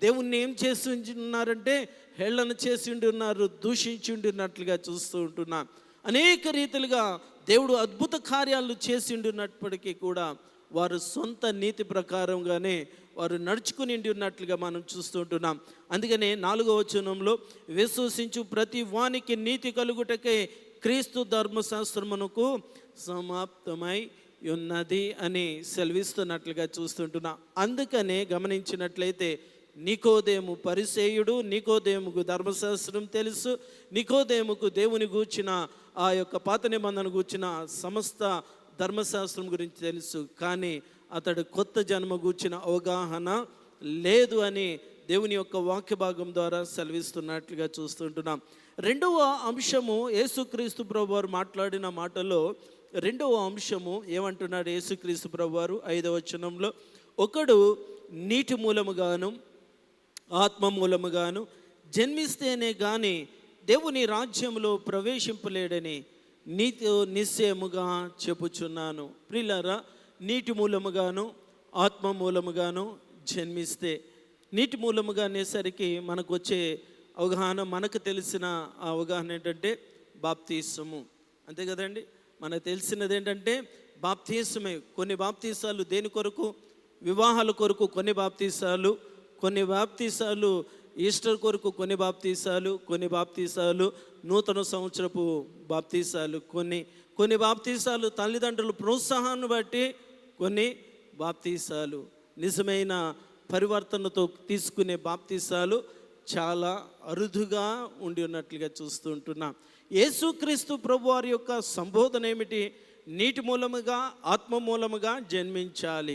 దేవుణ్ణి ఏం చేసి ఉన్నారంటే హేళన చేసి ఉండి ఉన్నారు, దూషించి ఉండినట్లుగా చూస్తూ ఉంటున్నాం. అనేక రీతిలుగా దేవుడు అద్భుత కార్యాలు చేసి ఉండినప్పటికీ కూడా వారు సొంత నీతి ప్రకారంగానే వారు నడుచుకుని ఉన్నట్లుగా మనం చూస్తుంటున్నాం. అందుకనే 4వ వచనంలో, విశ్వసించు ప్రతి వానికి నీతి కలుగుటకే క్రీస్తు ధర్మశాస్త్రమునకు సమాప్తమై ఉన్నది అని సెలవిస్తున్నట్లుగా చూస్తుంటున్నా. అందుకనే గమనించినట్లయితే నికోదేము పరిసేయుడు, నికోదేముకు ధర్మశాస్త్రం తెలుసు, నికోదేముకు దేవుని గూర్చిన ఆ యొక్క పాత నిబంధన గూర్చిన సమస్త ధర్మశాస్త్రం గురించి తెలుసు, కానీ అతడు కొత్త జన్మ గూర్చిన అవగాహన లేదు అని దేవుని యొక్క వాక్య భాగం ద్వారా సెలవిస్తున్నట్లుగా చూస్తుంటున్నాం. రెండవ అంశము, యేసుక్రీస్తు ప్రభువారు మాట్లాడిన మాటలో రెండవ అంశము ఏమంటున్నాడు యేసుక్రీస్తు ప్రభువారు 5వ వచనంలో, ఒకడు నీటి మూలముగాను ఆత్మ మూలముగాను జన్మిస్తేనే కానీ దేవుని రాజ్యంలో ప్రవేశింపలేడని నీతో నిశ్చయముగా చెప్పుచున్నాను. ప్రియులారా, నీటి మూలముగాను ఆత్మ మూలముగాను జన్మిస్తే, నీటి మూలముగా అనేసరికి మనకు వచ్చే అవగాహన, మనకు తెలిసిన అవగాహన ఏంటంటే బాప్తీసము, అంతే కదండి. మనకు తెలిసినది ఏంటంటే బాప్తీసమే. కొన్ని బాప్తీసాలు దేని కొరకు? వివాహాల కొరకు కొన్ని బాప్తీసాలు, కొన్ని బాప్తీసాలు ఈస్టర్ కొరకు, కొన్ని బాప్తీసాలు నూతన సంవత్సరపు బాప్తీసాలు, కొన్ని బాప్తీసాలు తల్లిదండ్రుల ప్రోత్సాహాన్ని బట్టి, కొన్ని బాప్తీసాలు నిజమైన పరివర్తనతో తీసుకునే బాప్తీసాలు చాలా అరుదుగా ఉండి ఉన్నట్లుగా చూస్తుంటున్నాం. యేసుక్రీస్తు ప్రభువారి యొక్క సంబోధన ఏమిటి? నీటి మూలముగా ఆత్మ మూలముగా జన్మించాలి.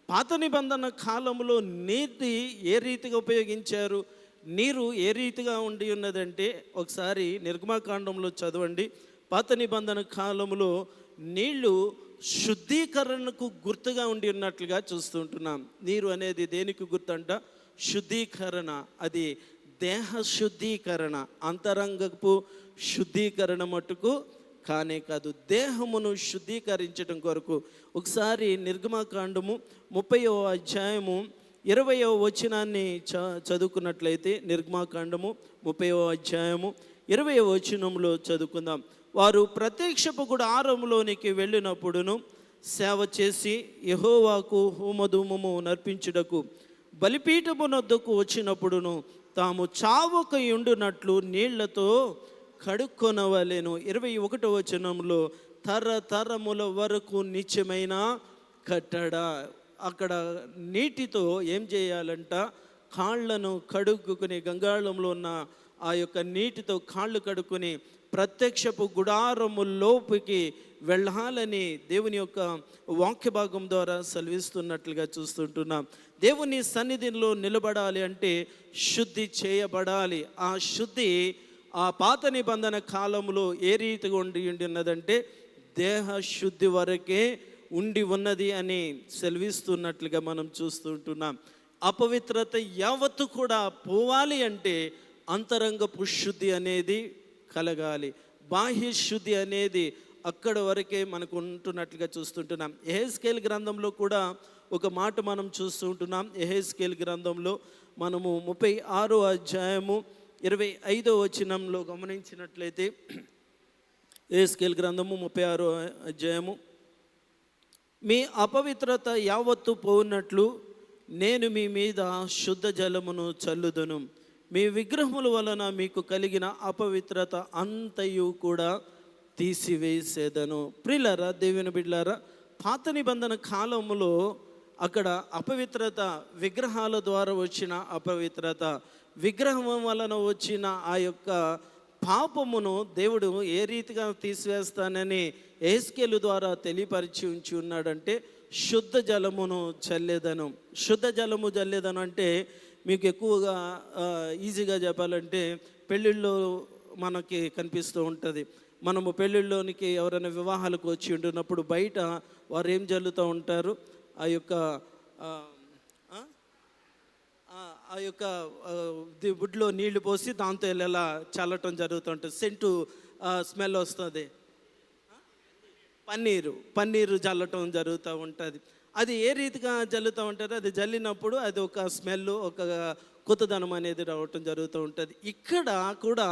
పాత నిబంధన కాలంలో నీటి ఏ రీతిగా ఉపయోగించారు, నీరు ఏ రీతిగా ఉండి ఉన్నదంటే, ఒకసారి నిర్గమాకాండంలో చదవండి. పాత నిబంధన కాలంలో నీళ్లు శుద్ధీకరణకు గుర్తుగా ఉండి ఉన్నట్లుగా చూస్తుంటున్నాం. నీరు అనేది దేనికి గుర్తంట? శుద్ధీకరణ. అది దేహ శుద్ధీకరణ, అంతరంగపు శుద్ధీకరణ మట్టుకు కానే కాదు, దేహమును శుద్ధీకరించడం కొరకు. ఒకసారి నిర్గమాకాండము 30వ అధ్యాయము 20వ వచనాన్ని చదువుకున్నట్లయితే, నిర్గమాకాండము 30వ అధ్యాయము 20వ వచనంలో చదువుకుందాం. వారు ప్రత్యక్షపు గుడారములోనికి వెళ్ళినప్పుడును సేవ చేసి యెహోవాకు హోమధూమము నర్పించుటకు బలిపీఠమునొద్దకు వచ్చినప్పుడును తాము చావక ఉండునట్లు నీళ్లతో కడుక్కొనవలెను. 21వ వచనంలో తరతరముల వరకు నిత్యమైన కట్టడ. అక్కడ నీటితో ఏం చేయాలంట? కాళ్ళను కడుక్కుని, గంగాళంలో ఉన్న ఆ యొక్క నీటితో కాళ్ళు కడుక్కొని ప్రత్యక్షపు గుడారము లోపుకి వెళ్ళాలని దేవుని యొక్క వాక్య భాగం ద్వారా సెలవిస్తున్నట్లుగా చూస్తుంటున్నాం. దేవుని సన్నిధిలో నిలబడాలి అంటే శుద్ధి చేయబడాలి. ఆ శుద్ధి ఆ పాత నిబంధన కాలంలో ఏ రీతిగా ఉండి ఉన్నదంటే దేహ శుద్ధి వరకే ఉండి ఉన్నది అని సెలవిస్తున్నట్లుగా మనం చూస్తుంటున్నాం. అపవిత్రత యావత్తు కూడా పోవాలి అంటే అంతరంగపు శుద్ధి అనేది కలగాలి. బాహ్య శుద్ధి అనేది అక్కడ వరకే మనకు ఉంటున్నట్లుగా చూస్తుంటున్నాం. యెహెజ్కేలు గ్రంథంలో కూడా ఒక మాట మనం చూస్తూ ఉంటున్నాం. యెహెజ్కేలు గ్రంథంలో మనము 36వ అధ్యాయము 25వ వచనంలో గమనించినట్లయితే, యెహెజ్కేలు గ్రంథము 36వ అధ్యాయము, మీ అపవిత్రత యావత్తు పోవునట్లు నేను మీ మీద శుద్ధ జలమును చల్లుదును, మీ విగ్రహముల వలన మీకు కలిగిన అపవిత్రత అంతయు కూడా తీసివేసేదను. ప్రియులారా, దేవుని బిడ్డలారా, పాత నిబంధన కాలంలో అక్కడ అపవిత్రత, విగ్రహాల ద్వారా వచ్చిన అపవిత్రత, విగ్రహం వలన వచ్చిన ఆ యొక్క పాపమును దేవుడు ఏ రీతిగా తీసివేస్తానని యెహెజ్కేలు ద్వారా తెలియపరిచి ఉంచి ఉన్నాడంటే శుద్ధ జలమును చల్లేదను. శుద్ధ జలము చల్లేదను అంటే మీకు ఎక్కువగా ఈజీగా చెప్పాలంటే పెళ్ళిళ్ళలో మనకి కనిపిస్తూ ఉంటుంది. మనము పెళ్ళిళ్ళలోనికి ఎవరైనా వివాహాలకు వచ్చి ఉంటున్నప్పుడు బయట వారు ఏం జల్లుతూ ఉంటారు? ఆ యొక్క బుడ్లో నీళ్లు పోసి దాంతో ఎలా చల్లటం జరుగుతుంటుంది. సెంటు స్మెల్ వస్తుంది. పన్నీరు జల్లటం జరుగుతూ ఉంటుంది. అది ఏ రీతిగా జల్లుతూ ఉంటారో అది జల్లినప్పుడు అది ఒక స్మెల్, ఒక కొత్తదనం అనేది రావటం జరుగుతూ ఉంటుంది. ఇక్కడ కూడా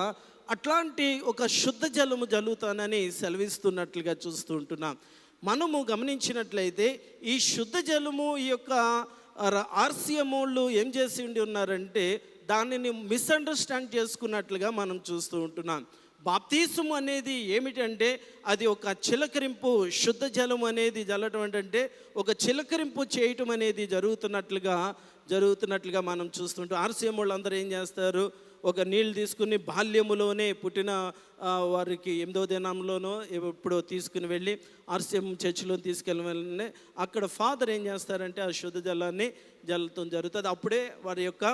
అట్లాంటి ఒక శుద్ధ జలము జల్లుతానని సెలవిస్తున్నట్లుగా చూస్తూ ఉంటున్నాం. మనము గమనించినట్లయితే ఈ శుద్ధ జలము, ఈ యొక్క ఆర్సీఎంలు ఏం చేసి ఉండి ఉన్నారంటే దానిని మిస్అండర్స్టాండ్ చేసుకున్నట్లుగా మనం చూస్తూ ఉంటున్నాం. బాప్తీసం అనేది ఏమిటంటే అది ఒక చిలకరింపు, శుద్ధ జలం అనేది జల్లటం అంటే ఒక చిలకరింపు చేయటం అనేది జరుగుతున్నట్లుగా మనం చూస్తుంటాం. ఆర్సీఎం వాళ్ళు అందరూ ఏం చేస్తారు, ఒక నీళ్ళు తీసుకుని బాల్యములోనే పుట్టిన వారికి 8వ దినంలోనో ఎప్పుడో తీసుకుని వెళ్ళి ఆర్సీఎం చర్చిలో తీసుకెళ్ళి అక్కడ ఫాదర్ ఏం చేస్తారంటే ఆ శుద్ధ జలాన్ని జల్లటం జరుగుతుంది. అప్పుడే వారి యొక్క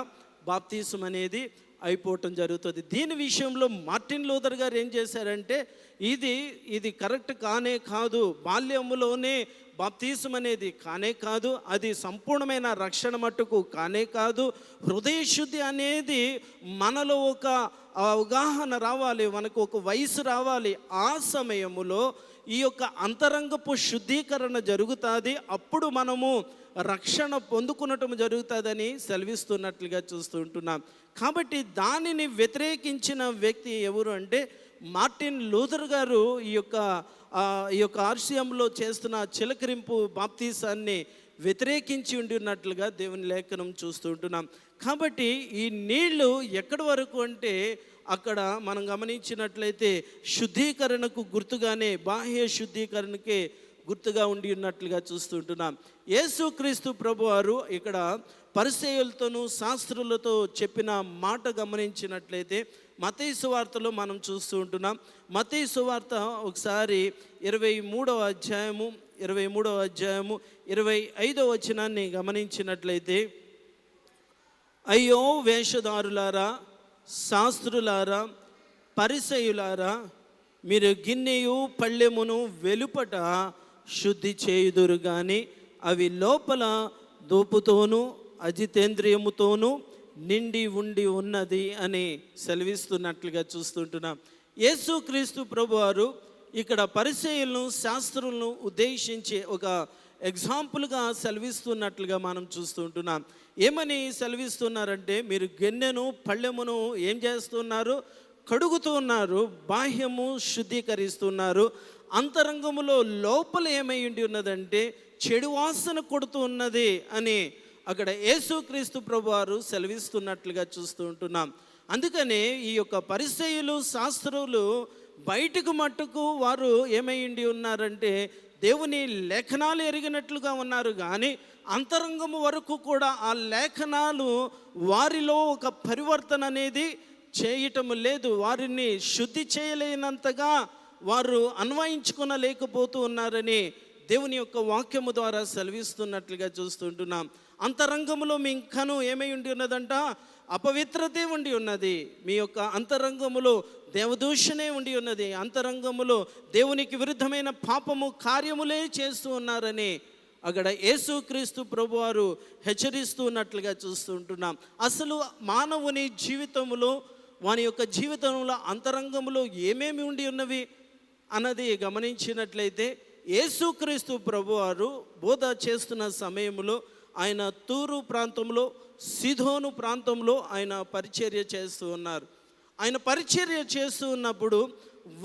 బాప్తీసం అనేది అయిపోవటం జరుగుతుంది. దీని విషయంలో మార్టిన్ లూథర్ గారు ఏం చేశారంటే ఇది కరెక్ట్ కానే కాదు, బాల్యములోనే బాప్తీసం అనేది కానే కాదు, అది సంపూర్ణమైన రక్షణ మట్టుకు కానే కాదు. హృదయ శుద్ధి అనేది మనలో ఒక అవగాహన రావాలి, మనకు ఒక వయసు రావాలి. ఆ సమయములో ఈ యొక్క అంతరంగపు శుద్ధీకరణ జరుగుతుంది. అప్పుడు మనము రక్షణ పొందుకునటం జరుగుతుందని సెలవిస్తున్నట్లుగా చూస్తుంటున్నాం. కాబట్టి దానిని వ్యతిరేకించిన వ్యక్తి ఎవరు అంటే మార్టిన్ లూథర్ గారు ఈ యొక్క ఆర్సీఎంలో చేస్తున్న చిలకరింపు బాప్తీసాన్ని వ్యతిరేకించి ఉండినట్లుగా దేవుని లేఖనం చూస్తుంటున్నాం. కాబట్టి ఈ నీళ్లు ఎక్కడి వరకు అంటే అక్కడ మనం గమనించినట్లయితే శుద్ధీకరణకు గుర్తుగానే, బాహ్య శుద్ధీకరణకే గుర్తుగా ఉండి ఉన్నట్లుగా చూస్తుంటున్నాం. యేసుక్రీస్తు ప్రభువారు ఇక్కడ పరిసయ్యులతోనూ శాస్త్రులతో చెప్పిన మాట గమనించినట్లయితే మత్తయి సువార్తలో మనం చూస్తూ ఉంటున్నాం. మత్తయి సువార్త ఒకసారి 23వ అధ్యాయము 25వ వచనాన్ని గమనించినట్లయితే, అయ్యో వేషధారులారా, శాస్త్రులారా, పరిసయ్యులారా, మీరు గిన్నెయు పళ్ళెమును వెలుపట శుద్ధి చేయుదురు కానీ అవి లోపల దోపుతోనూ అజితేంద్రియముతోనూ నిండి ఉండి ఉన్నది అని సెలవిస్తున్నట్లుగా చూస్తుంటున్నాం. యేసుక్రీస్తు ప్రభువారు ఇక్కడ పరిసయ్యులను, శాస్త్రులను ఉద్దేశించి ఒక ఎగ్జాంపుల్గా సెలవిస్తున్నట్లుగా మనం చూస్తుంటున్నాం. ఏమని సెలవిస్తున్నారంటే, మీరు గిన్నెను పళ్ళెమును ఏం చేస్తున్నారు, కడుగుతూ ఉన్నారు, బాహ్యము శుద్ధీకరిస్తున్నారు, అంతరంగములో లోపల ఏమై ఉండి ఉన్నదంటే చెడు వాసన కొడుతూ ఉన్నది అని అక్కడ యేసుక్రీస్తు ప్రభువారు సెలవిస్తున్నట్లుగా చూస్తూ ఉంటున్నాం. అందుకనే ఈ యొక్క పరిసయ్యులు, శాస్త్రులు బయటకు మట్టుకు వారు ఏమై ఉండి ఉన్నారంటే దేవుని లేఖనాలు ఎరిగినట్లుగా ఉన్నారు, కానీ అంతరంగము వరకు కూడా ఆ లేఖనాలు వారిలో ఒక పరివర్తన అనేది చేయటం లేదు. వారిని శుద్ధి చేయలేనంతగా వారు అన్వయించుకొనలేకపోతూ ఉన్నారని దేవుని యొక్క వాక్యము ద్వారా సెలవిస్తున్నట్లుగా చూస్తుంటున్నాం. అంతరంగములో మీ ఇంకను ఏమై ఉండి ఉన్నదంట, అపవిత్రతే ఉండి ఉన్నది. మీ యొక్క అంతరంగములో దేవదూషణే ఉండి ఉన్నది. అంతరంగములో దేవునికి విరుద్ధమైన పాపము కార్యములే చేస్తూ ఉన్నారని అక్కడ యేసుక్రీస్తు ప్రభువారు హెచ్చరిస్తూ ఉన్నట్లుగా చూస్తుంటున్నాం. అసలు మానవుని జీవితంలో, వాని యొక్క జీవితంలో అంతరంగంలో ఏమేమి ఉండి ఉన్నవి అన్నది గమనించినట్లయితే, యేసుక్రీస్తు ప్రభువారు బోధ చేస్తున్న సమయంలో ఆయన తూరు ప్రాంతంలో, సిదోను ప్రాంతంలో ఆయన పరిచర్య చేస్తూ ఉన్నారు. ఆయన పరిచర్య చేస్తూ ఉన్నప్పుడు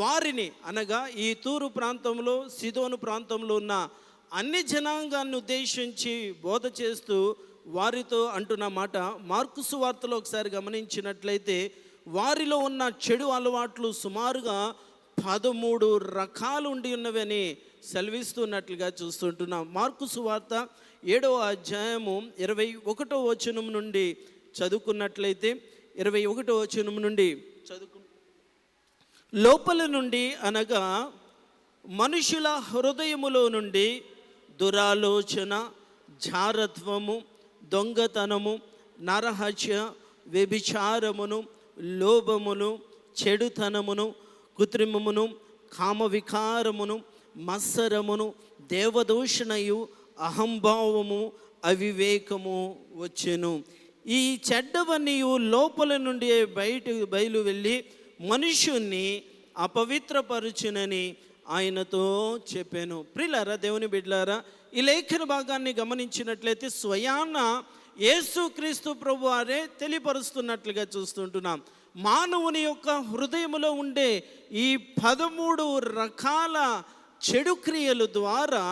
వారిని, అనగా ఈ తూరు ప్రాంతంలో, సిదోను ప్రాంతంలో ఉన్న అన్ని జనాంగాన్ని ఉద్దేశించి బోధ చేస్తూ వారితో అంటున్న మాట మార్కు సువార్తలో ఒకసారి గమనించినట్లయితే, వారిలో ఉన్న చెడు అలవాట్లు సుమారుగా 13 రకాలు ఉండి ఉన్నవని సెలవిస్తున్నట్లుగా చూస్తుంటున్నాం. మార్కు సువార్త 7వ అధ్యాయము 21వ వచనం నుండి చదువుకున్నట్లయితే, 21వ వచనం నుండి లోపల నుండి అనగా మనుషుల హృదయములో నుండి దురాలోచన, జారత్వము, దొంగతనము, నరహత్య, వ్యభిచారమును, లోభమును, చెడుతనమును, కృత్రిమమును, కామవికారమును, మత్సరమును, దేవదూషణయు, అహంభావము, అవివేకము వచ్చెను. ఈ చెడ్డవన్నీ లోపల నుండి బయలు వెళ్ళి మనుషుణ్ణి అపవిత్రపరుచునని ఆయనతో చెప్పాను. ప్రియులారా, దేవుని బిడ్డలారా, ఈ లేఖన భాగాన్ని గమనించినట్లయితే స్వయాన యేసుక్రీస్తు ప్రభువారే తెలియపరుస్తున్నట్లుగా చూస్తుంటున్నాం. మానవుని యొక్క హృదయములో ఉండే ఈ 13 రకాల చెడు క్రియల ద్వారా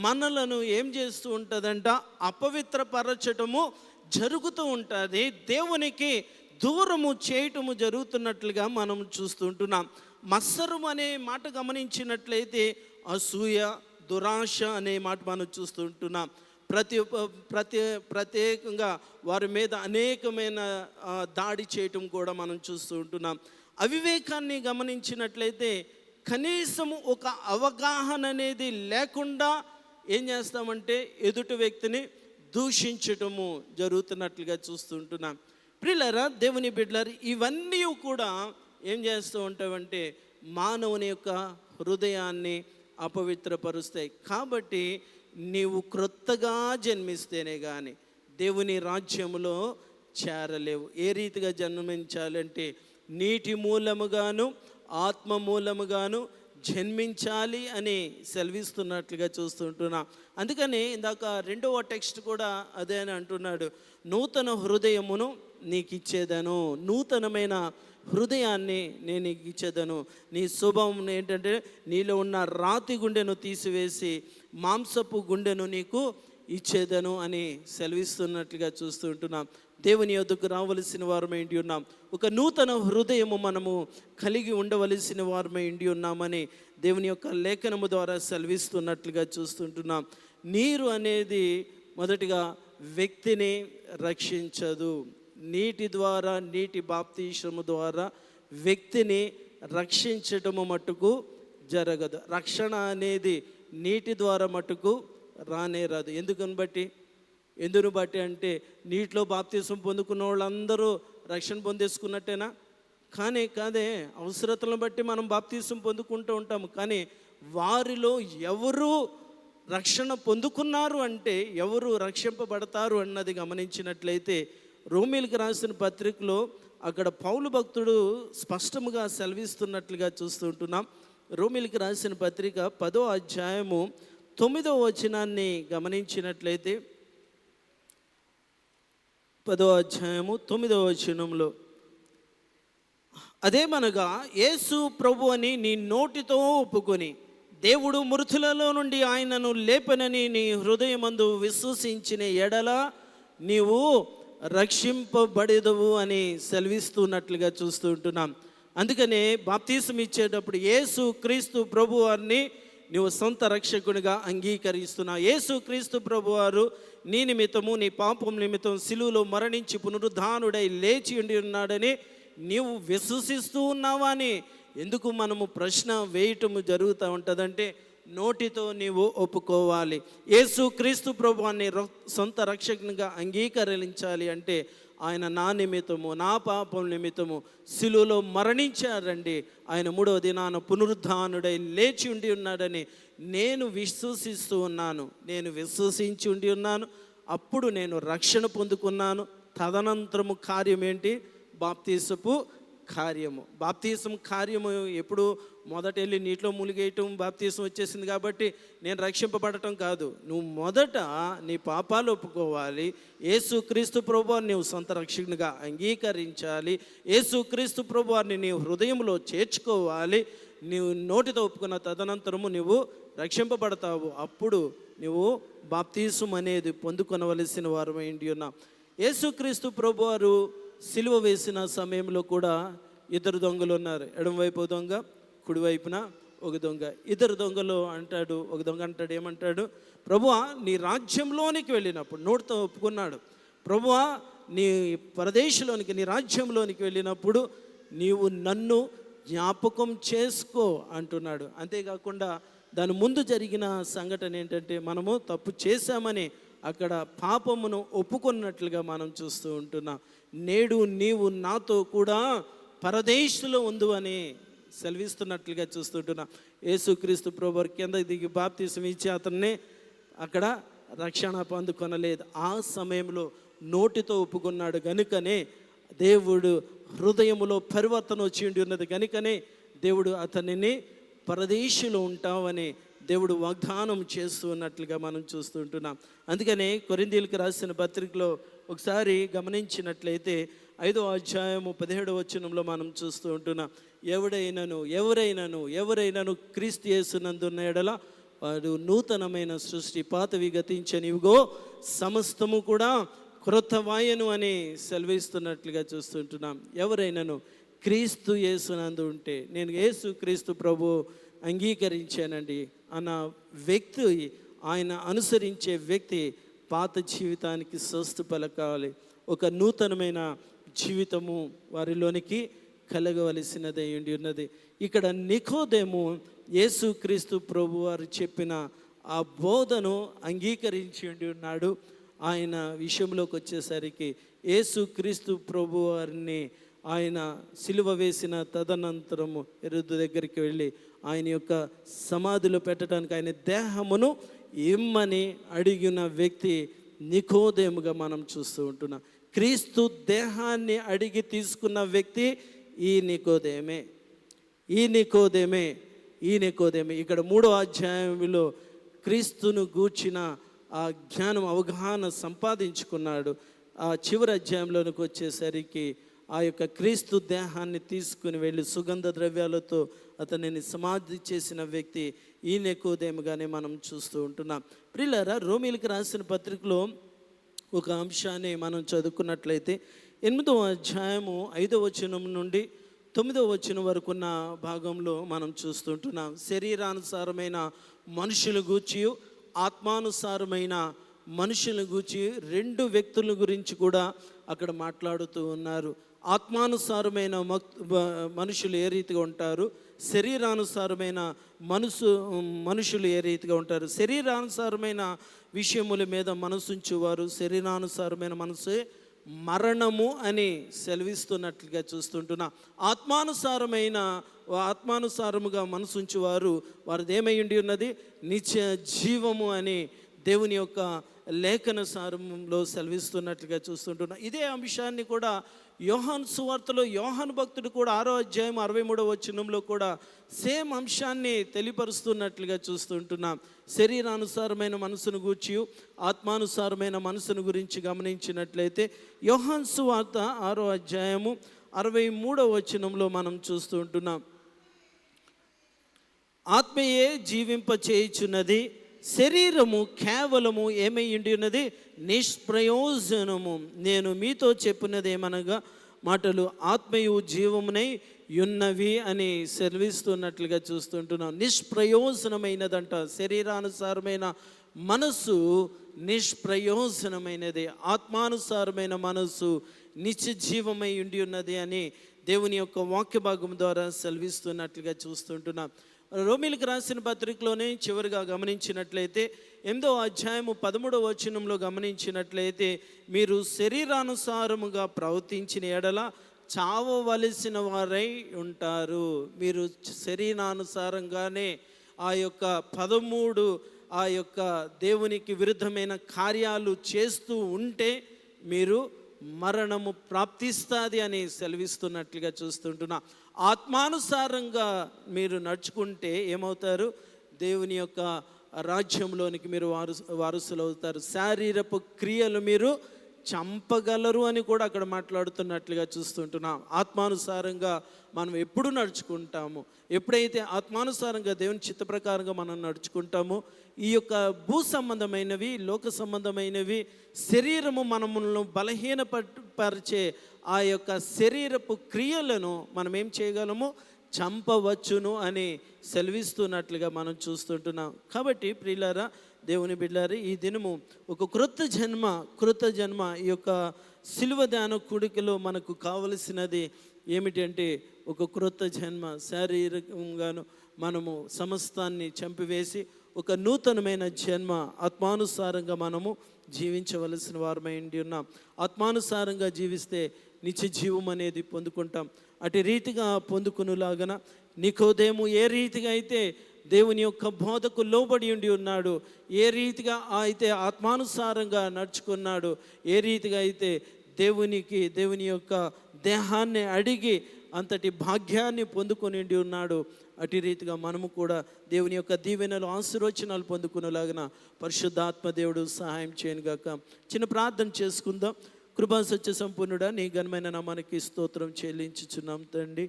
మనలను ఏం చేస్తూ ఉంటుందంట, అపవిత్రపరచటము జరుగుతూ ఉంటుంది. దేవునికి దూరము చేయటము జరుగుతున్నట్లుగా మనం చూస్తుంటున్నాం. మత్సరం అనే మాట గమనించినట్లయితే అసూయ, దురాశ అనే మాట మనం చూస్తుంటున్నాం. ప్రత్యేకంగా వారి మీద అనేకమైన దాడి చేయటం కూడా మనం చూస్తూ ఉంటున్నాం. అవివేకాన్ని గమనించినట్లయితే కనీసం ఒక అవగాహన అనేది లేకుండా ఏం చేస్తామంటే ఎదుటి వ్యక్తిని దూషించటము జరుగుతున్నట్లుగా చూస్తుంటున్నాం. ప్రియులారా, దేవుని బిడ్డలారా, ఇవన్నీ కూడా ఏం చేస్తూ ఉంటామంటే మానవుని యొక్క హృదయాన్ని అపవిత్రపరుస్తాయి. కాబట్టి నీవు క్రొత్తగా జన్మిస్తేనే కానీ దేవుని రాజ్యములో చేరలేవు. ఏ రీతిగా జన్మించాలంటే నీటి మూలముగాను ఆత్మ మూలముగాను జన్మించాలి అని సెలవిస్తున్నట్లుగా చూస్తుంటున్నా. అందుకని ఇందాక 2వ టెక్స్ట్ కూడా అదే అని అంటున్నాడు, నూతన హృదయమును నీకు ఇచ్చేదను, నూతనమైన హృదయాన్ని నేను నీకు ఇచ్చేదను. నీ శుభం ఏంటంటే నీలో ఉన్న రాతి గుండెను తీసివేసి మాంసపు గుండెను నీకు ఇచ్చేదను అని సెలవిస్తున్నట్లుగా చూస్తుంటున్నాం. దేవుని యొద్దకు రావలసిన వారమై ఉండి ఉన్నాం. ఒక నూతన హృదయము మనము కలిగి ఉండవలసిన వారమై ఉండి ఉన్నామని దేవుని యొక్క లేఖనము ద్వారా సెలవిస్తున్నట్లుగా చూస్తుంటున్నాం. నీరు అనేది మొదటిగా వ్యక్తిని రక్షించదు. నీటి ద్వారా, నీటి బాప్తీసము ద్వారా వ్యక్తిని రక్షించటము మట్టుకు జరగదు. రక్షణ అనేది నీటి ద్వారా మట్టుకు రానే రాదు. ఎందును బట్టి అంటే నీటిలో బాప్తీసం పొందుకున్న వాళ్ళందరూ రక్షణ పొందేసుకున్నట్టేనా? కాదే. అవసరతలను బట్టి మనం బాప్తీసం పొందుకుంటూ ఉంటాము. కానీ వారిలో ఎవరు రక్షణ పొందుకున్నారు అంటే, ఎవరు రక్షింపబడతారు అన్నది గమనించినట్లయితే రోమీలకు రాసిన పత్రికలో అక్కడ పౌలు భక్తుడు స్పష్టముగా సెలవిస్తున్నట్లుగా చూస్తుంటున్నాం. రోమీలకు రాసిన పత్రిక 10వ అధ్యాయము 9వ వచనాన్ని గమనించినట్లయితే 10వ అధ్యాయము 9వ వచనంలో, అదేమనగా యేసు ప్రభు అని నీ నోటితో ఒప్పుకొని దేవుడు మృతులలో నుండి ఆయనను లేపనని నీ హృదయమందు విశ్వసించిన ఎడల నీవు రక్షింపబడేదవు అని సెలవిస్తున్నట్లుగా చూస్తూ ఉంటున్నాం. అందుకనే బాప్తీసం ఇచ్చేటప్పుడు యేసు క్రీస్తు ప్రభు వారిని నువ్వు సొంత రక్షకునిగా అంగీకరిస్తున్నావు. యేసు క్రీస్తు ప్రభు వారు నీ నిమిత్తము, నీ పాపం నిమిత్తం సిలువలో మరణించి పునరుద్ధానుడై లేచి ఉండి ఉన్నాడని నీవు విశ్వసిస్తూ ఉన్నావా అని ఎందుకు మనము ప్రశ్న వేయటము జరుగుతూ ఉంటుందంటే, నోటితో నీవు ఒప్పుకోవాలి. యేసు క్రీస్తు ప్రభువాన్ని సొంత రక్షకునిగా అంగీకరించాలి అంటే ఆయన నా నిమిత్తము, నా పాపం నిమిత్తము సిలువలో మరణించారండి, ఆయన 3వ దినాన పునరుద్ధానుడై లేచి ఉండి ఉన్నాడని నేను విశ్వసించి ఉండి ఉన్నాను. అప్పుడు నేను రక్షణ పొందుకున్నాను. తదనంతరము కార్యం ఏంటి? బాప్తీసపు కార్యము. బాప్తీసం కార్యము ఎప్పుడు మొదట వెళ్ళి నీటిలో మునిగేయటం బాప్తీసం వచ్చేసింది కాబట్టి నేను రక్షింపబడటం కాదు. నువ్వు మొదట నీ పాపాలు ఒప్పుకోవాలి. యేసు క్రీస్తు ప్రభువారిని నీవు సొంత రక్షకునిగా అంగీకరించాలి. యేసు క్రీస్తు ప్రభువారిని నీవు హృదయంలో చేర్చుకోవాలి. నీవు నోటితో ఒప్పుకున్న తదనంతరము నువ్వు రక్షింపబడతావు. అప్పుడు నువ్వు బాప్తీసం అనేది పొందుకొనవలసిన వారమై ఉండి ఉన్నాం. యేసు క్రీస్తు ప్రభువారు సిలువ వేసిన సమయంలో కూడా 2 దొంగలు ఉన్నారు. ఎడమవైపు దొంగ, కుడివైపున ఒక దొంగ. 2 దొంగలు అంటాడు. ఒక దొంగ అంటాడు, ఏమంటాడు? ప్రభువా, నీ రాజ్యంలోనికి వెళ్ళినప్పుడు, నోటితో ఒప్పుకున్నాడు, ప్రభువా నీ పరదేశంలోనికి, నీ రాజ్యంలోనికి వెళ్ళినప్పుడు నీవు నన్ను జ్ఞాపకం చేసుకో అంటున్నాడు. అంతేకాకుండా దాని ముందు జరిగిన సంఘటన ఏంటంటే, మనము తప్పు చేశామని అక్కడ పాపమును ఒప్పుకున్నట్లుగా మనం చూస్తూ ఉంటున్నాం. నేడు నీవు నాతో కూడా పరదేశంలో ఉండు అని సెలవిస్తున్నట్లుగా చూస్తుంటున్నా. యేసుక్రీస్తు ప్రభువారు కింద దిగి బాప్తీసం ఇచ్చి అతన్ని అక్కడ రక్షణ పొందుకొనలేదు. ఆ సమయంలో నోటితో ఒప్పుకున్నాడు కనుకనే దేవుడు హృదయములో పరివర్తన వచ్చి ఉన్నది కనుకనే దేవుడు అతనిని పరదేశంలో ఉంటావని దేవుడు వాగ్దానం చేస్తూ ఉన్నట్లుగా మనం చూస్తుంటున్నాం. అందుకనే కొరింథీయులకు రాసిన పత్రికలో ఒకసారి గమనించినట్లయితే 5వ అధ్యాయము 17వ వచనంలో మనం చూస్తూ ఉంటున్నాం. ఎవరైనాను క్రీస్తు యేసునందున్న ఎడల వాడు నూతనమైన సృష్టి, పాతవి గతించనివిగో సమస్తము కూడా క్రొత్త వాయను అని సెలవిస్తున్నట్లుగా చూస్తుంటున్నాం. ఎవరైనాను క్రీస్తు యేసునందు ఉంటే, నేను యేసు క్రీస్తు ప్రభు అంగీకరించానండి అన్న వ్యక్తి, ఆయన అనుసరించే వ్యక్తి పాత జీవితానికి స్వస్థ పలకాలి. ఒక నూతనమైన జీవితము వారిలోనికి కలగవలసినది ఉండి ఉన్నది. ఇక్కడ నికోదేము యేసుక్రీస్తు ప్రభు వారు చెప్పిన ఆ బోధను అంగీకరించి ఉండి ఉన్నాడు. ఆయన విషయంలోకి వచ్చేసరికి యేసుక్రీస్తు ప్రభు వారిని ఆయన సిలువ వేసిన తదనంతరము హెరోదు దగ్గరికి వెళ్ళి ఆయన యొక్క సమాధిలో పెట్టడానికి ఆయన దేహమును ఇమ్మని అడిగిన వ్యక్తి నికోదేముగా మనం చూస్తూ ఉంటున్నాం. క్రీస్తు దేహాన్ని అడిగి తీసుకున్న వ్యక్తి ఈ నికోదేమే. ఇక్కడ 3వ అధ్యాయంలో క్రీస్తును గూర్చిన ఆ జ్ఞానం, అవగాహన సంపాదించుకున్నాడు. ఆ చివరి అధ్యాయంలోనికి వచ్చేసరికి ఆ యొక్క క్రీస్తు దేహాన్ని తీసుకుని వెళ్ళి సుగంధ ద్రవ్యాలతో అతనిని సమాధి చేసిన వ్యక్తి ఈ నికోదేముగానే మనం చూస్తూ ఉంటున్నాం. ప్రియులారా, రోమీయులకు రాసిన పత్రికలో ఒక అంశాన్ని మనం చదువుకున్నట్లయితే 8వ అధ్యాయము 5వ వచనం నుండి 9వ వచనం వరకు ఉన్న భాగంలో మనం చూస్తుంటున్నాం. శరీరానుసారమైన మనుషుల గూర్చి, ఆత్మానుసారమైన మనుషుల గూర్చి 2 వ్యక్తుల గురించి కూడా అక్కడ మాట్లాడుతూ ఉన్నారు. ఆత్మానుసారమైన మనుషులు ఏ రీతిగా ఉంటారు, శరీరానుసారమైన మనుషులు ఏ రీతిగా ఉంటారు. శరీరానుసారమైన విషయముల మీద మనసుంచువారు, శరీరానుసారమైన మనసే మరణము అని సెలవిస్తున్నట్లుగా చూస్తుంటున్నా. ఆత్మానుసారముగా మనసుంచువారు వారిది ఏమై ఉండి ఉన్నది, నిత్య జీవము అని దేవుని యొక్క లేఖన సారంలో సెలవిస్తున్నట్లుగా చూస్తుంటున్నా. ఇదే అంశాన్ని కూడా యోహాను సువార్తలో యోహాను భక్తుడు కూడా 6వ అధ్యాయం 63వ వచనంలో కూడా సేమ్ అంశాన్ని తెలియపరుస్తున్నట్లుగా చూస్తుంటున్నాం. శరీరానుసారమైన మనసును గూర్చి, ఆత్మానుసారమైన మనసును గురించి గమనించినట్లయితే యోహాను సువార్త 6వ అధ్యాయము 63వ వచనంలో మనం చూస్తూ ఉంటున్నాం. ఆత్మయే జీవింపచేయుచున్నది, శరీరము కేవలము ఏమై ఉండి ఉన్నది, నిష్ప్రయోజనము. నేను మీతో చెప్పినది ఏమనగా మాటలు ఆత్మయు జీవమునై ఉన్నవి అని సెలవిస్తున్నట్లుగా చూస్తుంటున్నాం. నిష్ప్రయోజనమైనదంట. శరీరానుసారమైన మనసు నిష్ప్రయోజనమైనది, ఆత్మానుసారమైన మనసు నిత్య జీవమై ఉండి ఉన్నది అని దేవుని యొక్క వాక్య భాగం ద్వారా సెలవిస్తున్నట్లుగా చూస్తుంటున్నాం. రోమీయులకు రాసిన పత్రికలోనే చివరిగా గమనించినట్లయితే 8వ అధ్యాయము 13వ వచనంలో గమనించినట్లయితే, మీరు శరీరానుసారముగా ప్రవర్తించిన ఎడల చావవలసిన వారై ఉంటారు. మీరు శరీరానుసారంగానే ఆ యొక్క 13 ఆ యొక్క దేవునికి విరుద్ధమైన కార్యాలు చేస్తూ ఉంటే మీరు మరణము ప్రాప్తిస్తుంది అని సెలవిస్తున్నట్లుగా చూస్తుంటున్నా. ఆత్మానుసారంగా మీరు నడుచుకుంటే ఏమవుతారు, దేవుని యొక్క రాజ్యంలోనికి మీరు వారసులు అవుతారు. శారీరపు క్రియలు మీరు చంపగలరు అని కూడా అక్కడ మాట్లాడుతున్నట్లుగా చూస్తుంటున్నాం. ఆత్మానుసారంగా మనం ఎప్పుడు నడుచుకుంటాము, ఎప్పుడైతే ఆత్మానుసారంగా దేవుని చిత్త ప్రకారంగా మనం నడుచుకుంటామో, ఈ యొక్క భూ సంబంధమైనవి, లోక సంబంధమైనవి, శరీరము మనములను బలహీనపరిచే ఆ యొక్క శరీరపు క్రియలను మనం ఏం చేయగలము, చంపవచ్చును అని సెలవిస్తున్నట్లుగా మనం చూస్తుంటున్నాం. కాబట్టి ప్రియులారా, దేవుని బిడ్డలారా, ఈ దినము ఒక కృత జన్మ ఈ యొక్క సిలువ ధ్యాన కూడికలో మనకు కావలసినది ఏమిటి అంటే ఒక కృత జన్మ. శారీరకంగాను మనము సమస్తాన్ని చంపివేసి ఒక నూతనమైన జన్మ, ఆత్మానుసారంగా మనము జీవించవలసిన వారమై ఉన్నాం. ఆత్మానుసారంగా జీవిస్తే నిత్య జీవం అనేది పొందుకుంటాం. అటు రీతిగా పొందుకునేలాగన నికోదేము ఏ రీతిగా అయితే దేవుని యొక్క బోధకు లోబడి ఉండి ఉన్నాడు, ఏ రీతిగా అయితే ఆత్మానుసారంగా నడుచుకున్నాడు, ఏ రీతిగా అయితే దేవుని యొక్క దేహాన్ని అడిగి అంతటి భాగ్యాన్ని పొందుకొని ఉన్నాడు, అటు రీతిగా మనము కూడా దేవుని యొక్క దీవెనలు, ఆశీర్వచనాలు పొందుకునేలాగిన పరిశుద్ధాత్మ దేవుడు సహాయం చేయను గాక. చిన్న ప్రార్థన చేసుకుందాం. కృపా సత్య సంపూర్ణుడా, నీ ఘనమైన నామానికి స్తోత్రం చెల్లించుచున్నాం తండ్రి.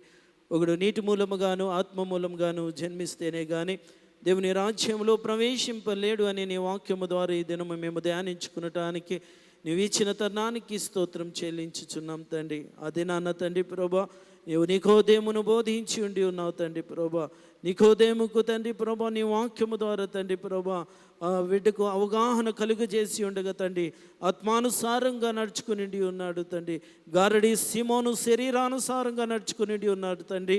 ఒకడు నీటి మూలముగాను ఆత్మ మూలముగాను జన్మిస్తేనే కానీ దేవుని రాజ్యంలో ప్రవేశింపలేడు అని నీ వాక్యము ద్వారా ఈ దినము మేము ధ్యానించుకునటానికి నువ్వు ఇచ్చిన తరుణానికి స్తోత్రం చెల్లించుచున్నాం తండ్రి. అదే నాన్న తండ్రి ప్రభా, నీవు నికోదేమును బోధించి ఉండి ఉన్నావు తండ్రి ప్రభా. నికోదేముకు తండ్రి ప్రభా నీ వాక్యము ద్వారా తండ్రి ప్రభా బిడ్డకు అవగాహన కలుగు చేసి ఉండగా తండ్రి ఆత్మానుసారంగా నడుచుకుని ఉన్నాడు తండ్రి. గారడి సిమోను శరీరానుసారంగా నడుచుకుని ఉన్నాడు తండ్రి.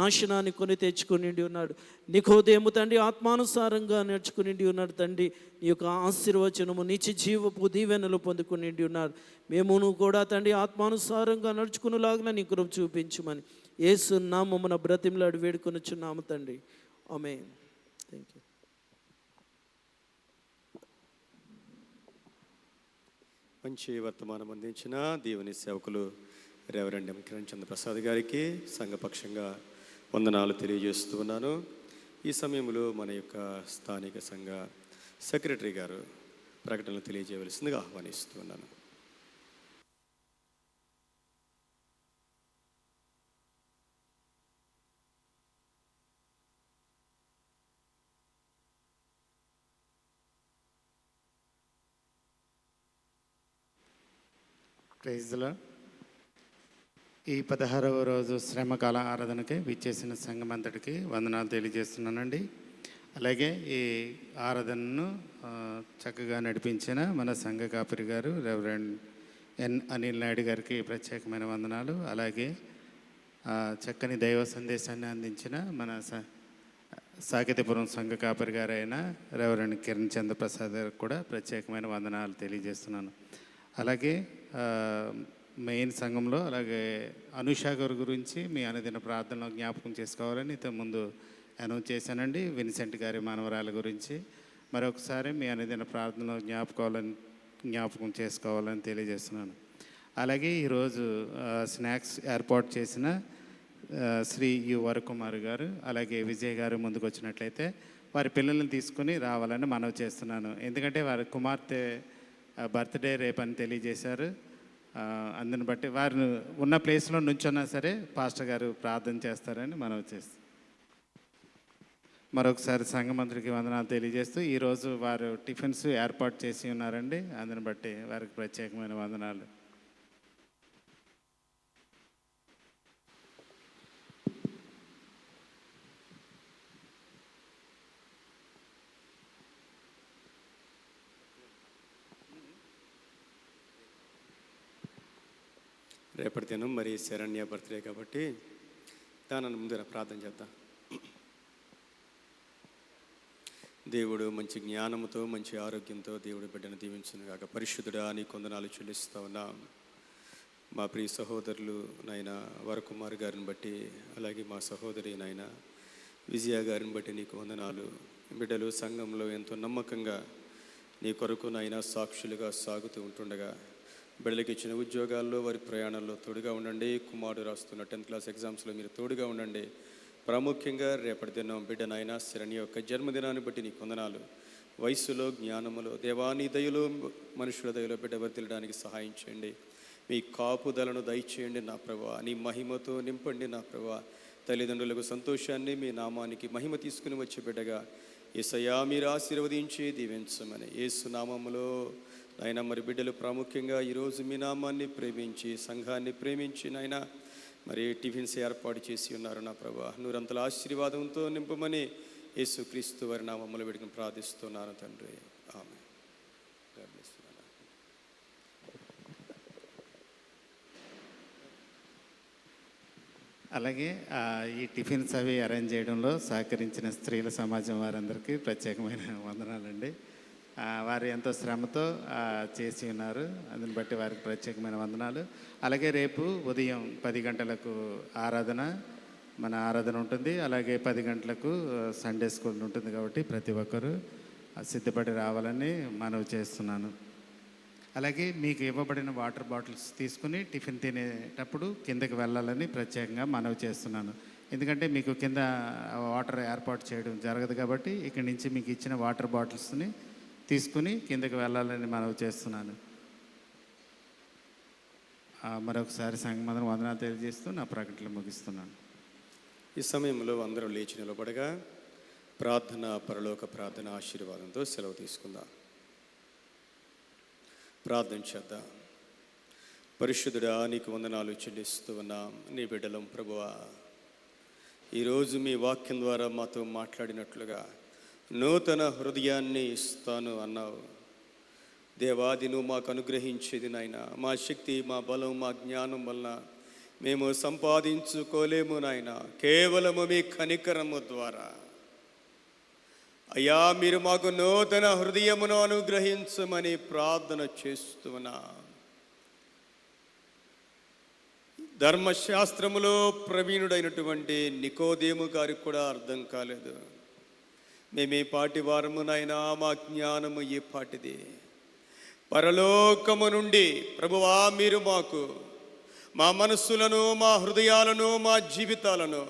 నాశనాన్ని కొని తెచ్చుకుని ఉన్నాడు. నికోదేము తండ్రి ఆత్మానుసారంగా నడుచుకుని ఉన్నాడు తండ్రి. నీ యొక్క ఆశీర్వచనము నిత్య జీవపు దీవెనలు పొందుకుని ఉన్నాడు. మేమును కూడా తండ్రి ఆత్మానుసారంగా నడుచుకునేలాగా నీ కృప చూపించమని యేసు నామమున బ్రతిమలాడి వేడుకొనుచున్నాము తండ్రి. ఆమేన్. Thank you. మంచి వర్తమానం అందించిన దేవుని సేవకులు రెవరెండ్ ఎం కిరణ్ చంద్ర ప్రసాద్ గారికి సంఘపక్షంగా వందనాలు తెలియజేస్తూ ఉన్నాను. ఈ సమయంలో మన యొక్క స్థానిక సంఘ సెక్రటరీ గారు ప్రకటనలు తెలియజేయవలసిందిగా ఆహ్వానిస్తూ ఉన్నాను. ప్రైజ్లో ఈ 16వ రోజు శ్రమకాల ఆరాధనకి విచ్చేసిన సంఘమంతటికి వందనాలు తెలియజేస్తున్నానండి. అలాగే ఈ ఆరాధనను చక్కగా నడిపించిన మన సంఘ కాపరి గారు రెవరెండ్ ఎన్ అనిల్ నాయుడు గారికి ప్రత్యేకమైన వందనాలు. అలాగే చక్కని దైవ సందేశాన్ని అందించిన మన సాకేతపురం సంఘ కాపరి గారైన రెవరెండ్ కిరణ్ చంద్ర ప్రసాద్ గారికి కూడా ప్రత్యేకమైన వందనాలు తెలియజేస్తున్నాను. అలాగే మెయిన్ సంఘంలో అలాగే అనుష గారి గురించి మీ అనుదిన ప్రార్థనలో జ్ఞాపకం చేసుకోవాలని ఇంతకుముందు అనౌన్స్ చేశానండి. విన్సెంట్ గారి మనవరాల గురించి మరొకసారి మీ అనుదిన ప్రార్థనలో జ్ఞాపకం చేసుకోవాలని తెలియజేస్తున్నాను. అలాగే ఈరోజు స్నాక్స్ ఏర్పాటు చేసిన శ్రీ యు వరకుమార్ గారు అలాగే విజయ్ గారు ముందుకు వచ్చినట్లయితే వారి పిల్లల్ని తీసుకుని రావాలని మనవి చేస్తున్నాను. ఎందుకంటే వారి కుమార్తె బర్త్డే రేపని తెలియజేశారు. అందుని బట్టి వారిని ఉన్న ప్లేస్లో నుంచున్నా సరే పాస్టర్ గారు ప్రార్థన చేస్తారని మనవి చేస్తాం. మరొకసారి సంఘమంత్రికి వందనాలు తెలియజేస్తూ ఈరోజు వారు టిఫిన్స్ ఏర్పాటు చేసి ఉన్నారండి. అందుని బట్టి వారికి ప్రత్యేకమైన వందనాలు. రేపటి దినం మరి శరణ్య బర్త్డే కాబట్టి దాని ముందు ప్రార్థన చేద్దాం. దేవుడు మంచి జ్ఞానంతో మంచి ఆరోగ్యంతో దేవుడి బిడ్డను దీవించును గాక. పరిశుద్ధుడా నీ కొందనాలు చెల్లిస్తూ ఉన్నాం. మా ప్రియ సహోదరులు నాయన వరకుమార్ గారిని బట్టి అలాగే మా సహోదరి నాయన విజయ గారిని బట్టి నీకు వందనాలు. బిడ్డలు సంఘంలో ఎంతో నమ్మకంగా నీ కొరకు నాయన సాక్షులుగా సాగుతూ ఉంటుండగా బిడ్డలకి ఇచ్చిన ఉద్యోగాల్లో వారి ప్రయాణాల్లో తోడుగా ఉండండి. కుమారుడు రాస్తున్న 10th క్లాస్ ఎగ్జామ్స్లో మీరు తోడుగా ఉండండి. ప్రాముఖ్యంగా రేపటి దినం బిడ్డ నాయన శరణి యొక్క జన్మదినాన్ని బట్టి నీ కొందనాలు. వయస్సులో జ్ఞానములో దేవాని దయలో మనుషుల దయలో బిడ్డ వర్తిల్లడానికి సహాయం చేయండి. మీ కాపుదలను దయచేయండి నా ప్రభువా. నీ మహిమతో నింపండి నా ప్రభువా. తల్లిదండ్రులకు సంతోషాన్ని మీ నామానికి మహిమ తీసుకుని వచ్చే బిడ్డగా యేసయ్యా మీరు ఆశీర్వదించి దీవించమని యేసు నామములో నాయన మరి బిడ్డలు ప్రాముఖ్యంగా ఈరోజు మీ నామాన్ని ప్రేమించి సంఘాన్ని ప్రేమించి నాయన మరి టిఫిన్స్ ఏర్పాటు చేసి ఉన్నారు నా ప్రభువా. నూరంతల ఆశీర్వాదంతో నింపమని యేసుక్రీస్తు వారి నామములో వేడుకొని ప్రార్థిస్తున్నాను తండ్రి. ఆమేన్. అలాగే ఈ టిఫిన్స్ అవి అరేంజ్ చేయడంలో సహకరించిన స్త్రీల సమాజం వారందరికీ ప్రత్యేకమైన వందనాలండి. వారు ఎంతో శ్రమతో చేసి ఉన్నారు. అందుని బట్టి వారికి ప్రత్యేకమైన వందనాలు. అలాగే రేపు ఉదయం 10 గంటలకు మన ఆరాధన ఉంటుంది. అలాగే 10 గంటలకు సండే స్కూల్ ఉంటుంది. కాబట్టి ప్రతి ఒక్కరూ సిద్ధపడి రావాలని మనవి చేస్తున్నాను. అలాగే మీకు ఇవ్వబడిన వాటర్ బాటిల్స్ తీసుకుని టిఫిన్ తినేటప్పుడు కిందకి వెళ్ళాలని ప్రత్యేకంగా మనవి చేస్తున్నాను. ఎందుకంటే మీకు కింద వాటర్ ఏర్పాటు చేయడం జరగదు. కాబట్టి ఇక్కడి నుంచి మీకు ఇచ్చిన వాటర్ బాటిల్స్ని తీసుకుని కిందకి వెళ్ళాలని మనవి చేస్తున్నాను. మరొకసారి సంఘమందరం వందనాలు తెలియజేస్తూ నా ప్రకటనలు ముగిస్తున్నాను. ఈ సమయంలో అందరూ లేచి నిలబడగా పరలోక ప్రార్థన ఆశీర్వాదంతో సెలవు తీసుకుందాం. ప్రార్థన చేద్దాం. పరిశుద్ధుడా, నీకు వందనాలు చెల్లిస్తూ ఉన్నాం. నీ బిడ్డలం ప్రభువా, ఈరోజు మీ వాక్యం ద్వారా మాతో మాట్లాడినట్లుగా నూతన హృదయాన్ని ఇస్తాను అన్నావు. దేవాది నువ్వు మాకు అనుగ్రహించేది నాయన. మా శక్తి, మా బలం, మా జ్ఞానం వలన మేము సంపాదించుకోలేము నాయన, కేవలము మీ కనికరము ద్వారా. అయ్యా, మీరు మాకు నూతన హృదయమును అనుగ్రహించమని ప్రార్థన చేస్తున్నా. ధర్మశాస్త్రములో ప్రవీణుడైనటువంటి నికోదేము గారికి కూడా అర్థం కాలేదు. మేమే పాటి వారమునైనా మా జ్ఞానము ఏ పాటిది. పరలోకము నుండి ప్రభువా మీరు మాకు మా మనస్సులను, మా హృదయాలను, మా జీవితాలను,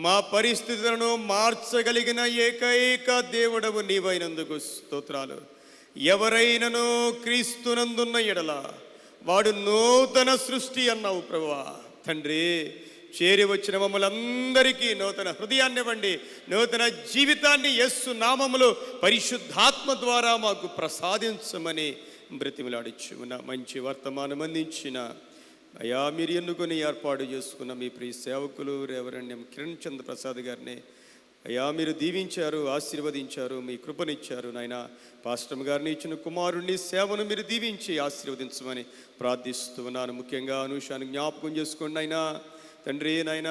మా పరిస్థితులను మార్చగలిగిన ఏకైక దేవుడవు నీవైనందుకు స్తోత్రాలు. ఎవరైనను క్రీస్తునందున్న ఎడల వాడు నూతన సృష్టి అన్నావు ప్రభువా. తండ్రి, చేరి వచ్చిన మమ్మల్ని అందరికీ నూతన హృదయాన్ని ఇవ్వండి, నూతన జీవితాన్ని యేసు నామములో పరిశుద్ధాత్మ ద్వారా మాకు ప్రసాదించమని బ్రతిమలాడిచ్చు ఉన్న మంచి వర్తమానం అందించిన అయ్యా, మీరు ఎన్నుకొని ఏర్పాటు చేసుకున్న మీ ప్రియ సేవకులు రెవరెండ్ కిరణ్ చంద్ర ప్రసాద్ గారిని అయ్యా మీరు దీవించారు, ఆశీర్వదించారు, మీ కృపనిచ్చారు నాయన. పాస్టర్ గారిని ఇచ్చిన కుమారుణ్ణి సేవను మీరు దీవించి ఆశీర్వదించమని ప్రార్థిస్తూ ఉన్నాను. ముఖ్యంగా అనూషాన్ని జ్ఞాపకం చేసుకోండి అయినా తండ్రి. నాయన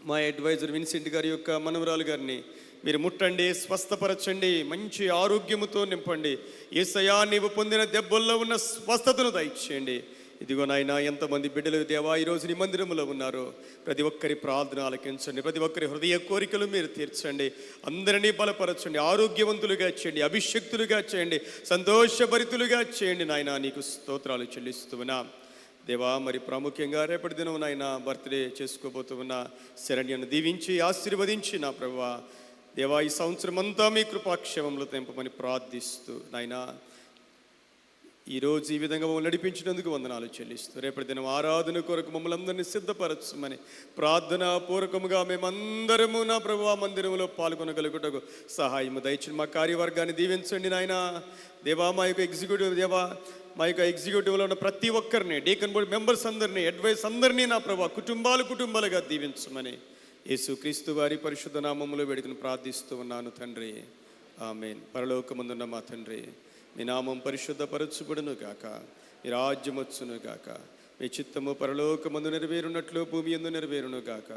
మా అడ్వైజర్ విన్సెంట్ గారి యొక్క మనవరాలు గారిని మీరు ముట్టండి, స్వస్థపరచండి, మంచి ఆరోగ్యముతో నింపండి. యేసయ్యా, నీవు పొందిన దెబ్బల్లో ఉన్న స్వస్థతను దయచేయండి. ఇదిగో నాయన, ఎంతమంది బిడ్డలు దేవా ఈరోజు నీ మందిరంలో ఉన్నారో ప్రతి ఒక్కరి ప్రార్థన ఆలకించండి, ప్రతి ఒక్కరి హృదయ కోరికలు మీరు తీర్చండి, అందరినీ బలపరచండి, ఆరోగ్యవంతులుగా చేయండి, అభిషక్తులుగా చేయండి, సంతోషభరితులుగా చేయండి నాయన. నీకు స్తోత్రాలు చెల్లిస్తున్నా దేవా. మరి ప్రాముఖ్యంగా రేపటి దినం నాయన బర్త్డే చేసుకోబోతున్న శరణ్యను దీవించి ఆశీర్వదించి నా ప్రభువా దేవా, ఈ సంవత్సరం అంతా మీ కృపాక్షేమంలో తెంపమని ప్రార్థిస్తూ నాయన ఈరోజు ఈ విధంగా మమ్మల్ని నడిపించినందుకు వందనాలు చెల్లిస్తూ రేపటి దినం ఆరాధన కొరకు మమ్మల్ని అందరినీ సిద్ధపరచమని ప్రార్థన పూర్వకముగా మేమందరము నా ప్రభువా మందిరంలో పాల్గొనగలుగుటకు సహాయము దయచేయండి. మా కార్యవర్గాన్ని దీవించండి నాయన దేవా. మా యొక్క ఎగ్జిక్యూటివ్ దేవా, మా యొక్క ఎగ్జిక్యూటివ్లో ఉన్న ప్రతి ఒక్కరిని, డీకన్ బోర్డ్ మెంబర్స్ అందరినీ, అడ్వైస్ అందరినీ నా ప్రభువా కుటుంబాలుగా దీవించమని యేసుక్రీస్తు వారి పరిశుద్ధ నామములో వేడుకను ప్రార్థిస్తూ ఉన్నాను తండ్రి. ఆమేన్. పరలోకమందున్న మా తండ్రి, మీ నామం పరిశుద్ధపరచుబడును గాక, మీ రాజ్యం వచ్చును గాక, మీ చిత్తము పరలోకమందు నెరవేరున్నట్లు భూమి యందు నెరవేరును గాక.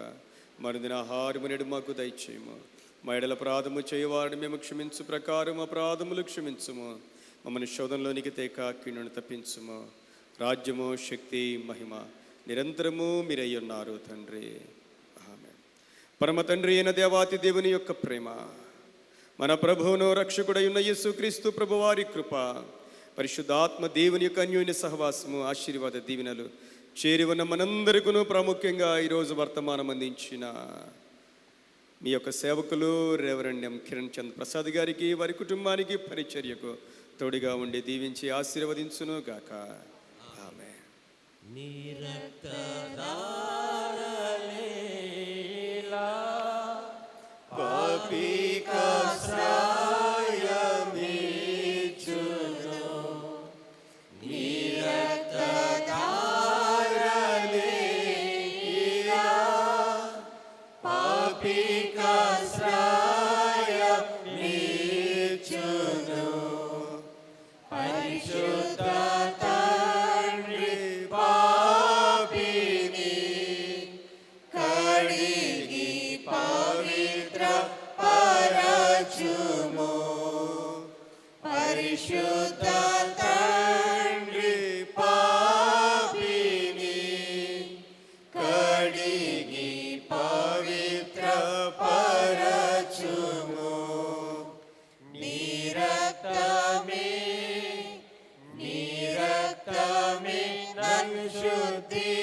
మరుదిన ఆహారము నేడు మాకు దయచేయము. మా ఎడల అపరాధము చేయవారిని మేము క్షమించు ప్రకారం అపరాధములు క్షమించుము. మమ్మల్ని శోధనలోనికి తేక కీడును తప్పించుము. రాజ్యము, శక్తి, మహిమ నిరంతరము మీరై ఉన్నారు తండ్రి. ఆమేన్. పరమ తండ్రి అయిన దేవాతి దేవుని యొక్క ప్రేమ, మన ప్రభువును రక్షకుడై ఉన్న యేసుక్రీస్తు ప్రభువారి కృప, పరిశుద్ధాత్మ దేవుని యొక్క అన్యోన్య సహవాసము, ఆశీర్వాద దీవెనలు చేరి ఉన్న మనందరికీ, ప్రాముఖ్యంగా ఈరోజు వర్తమానం అందించిన మీ యొక్క సేవకులు రెవరెండ్ కిరణ్ చంద్ర ప్రసాద్ గారికి, వారి కుటుంబానికి, పరిచర్యకు తోడుగా ఉండి దీవించి ఆశీర్వదించును గాక. ఆమేన్. శుద్ధి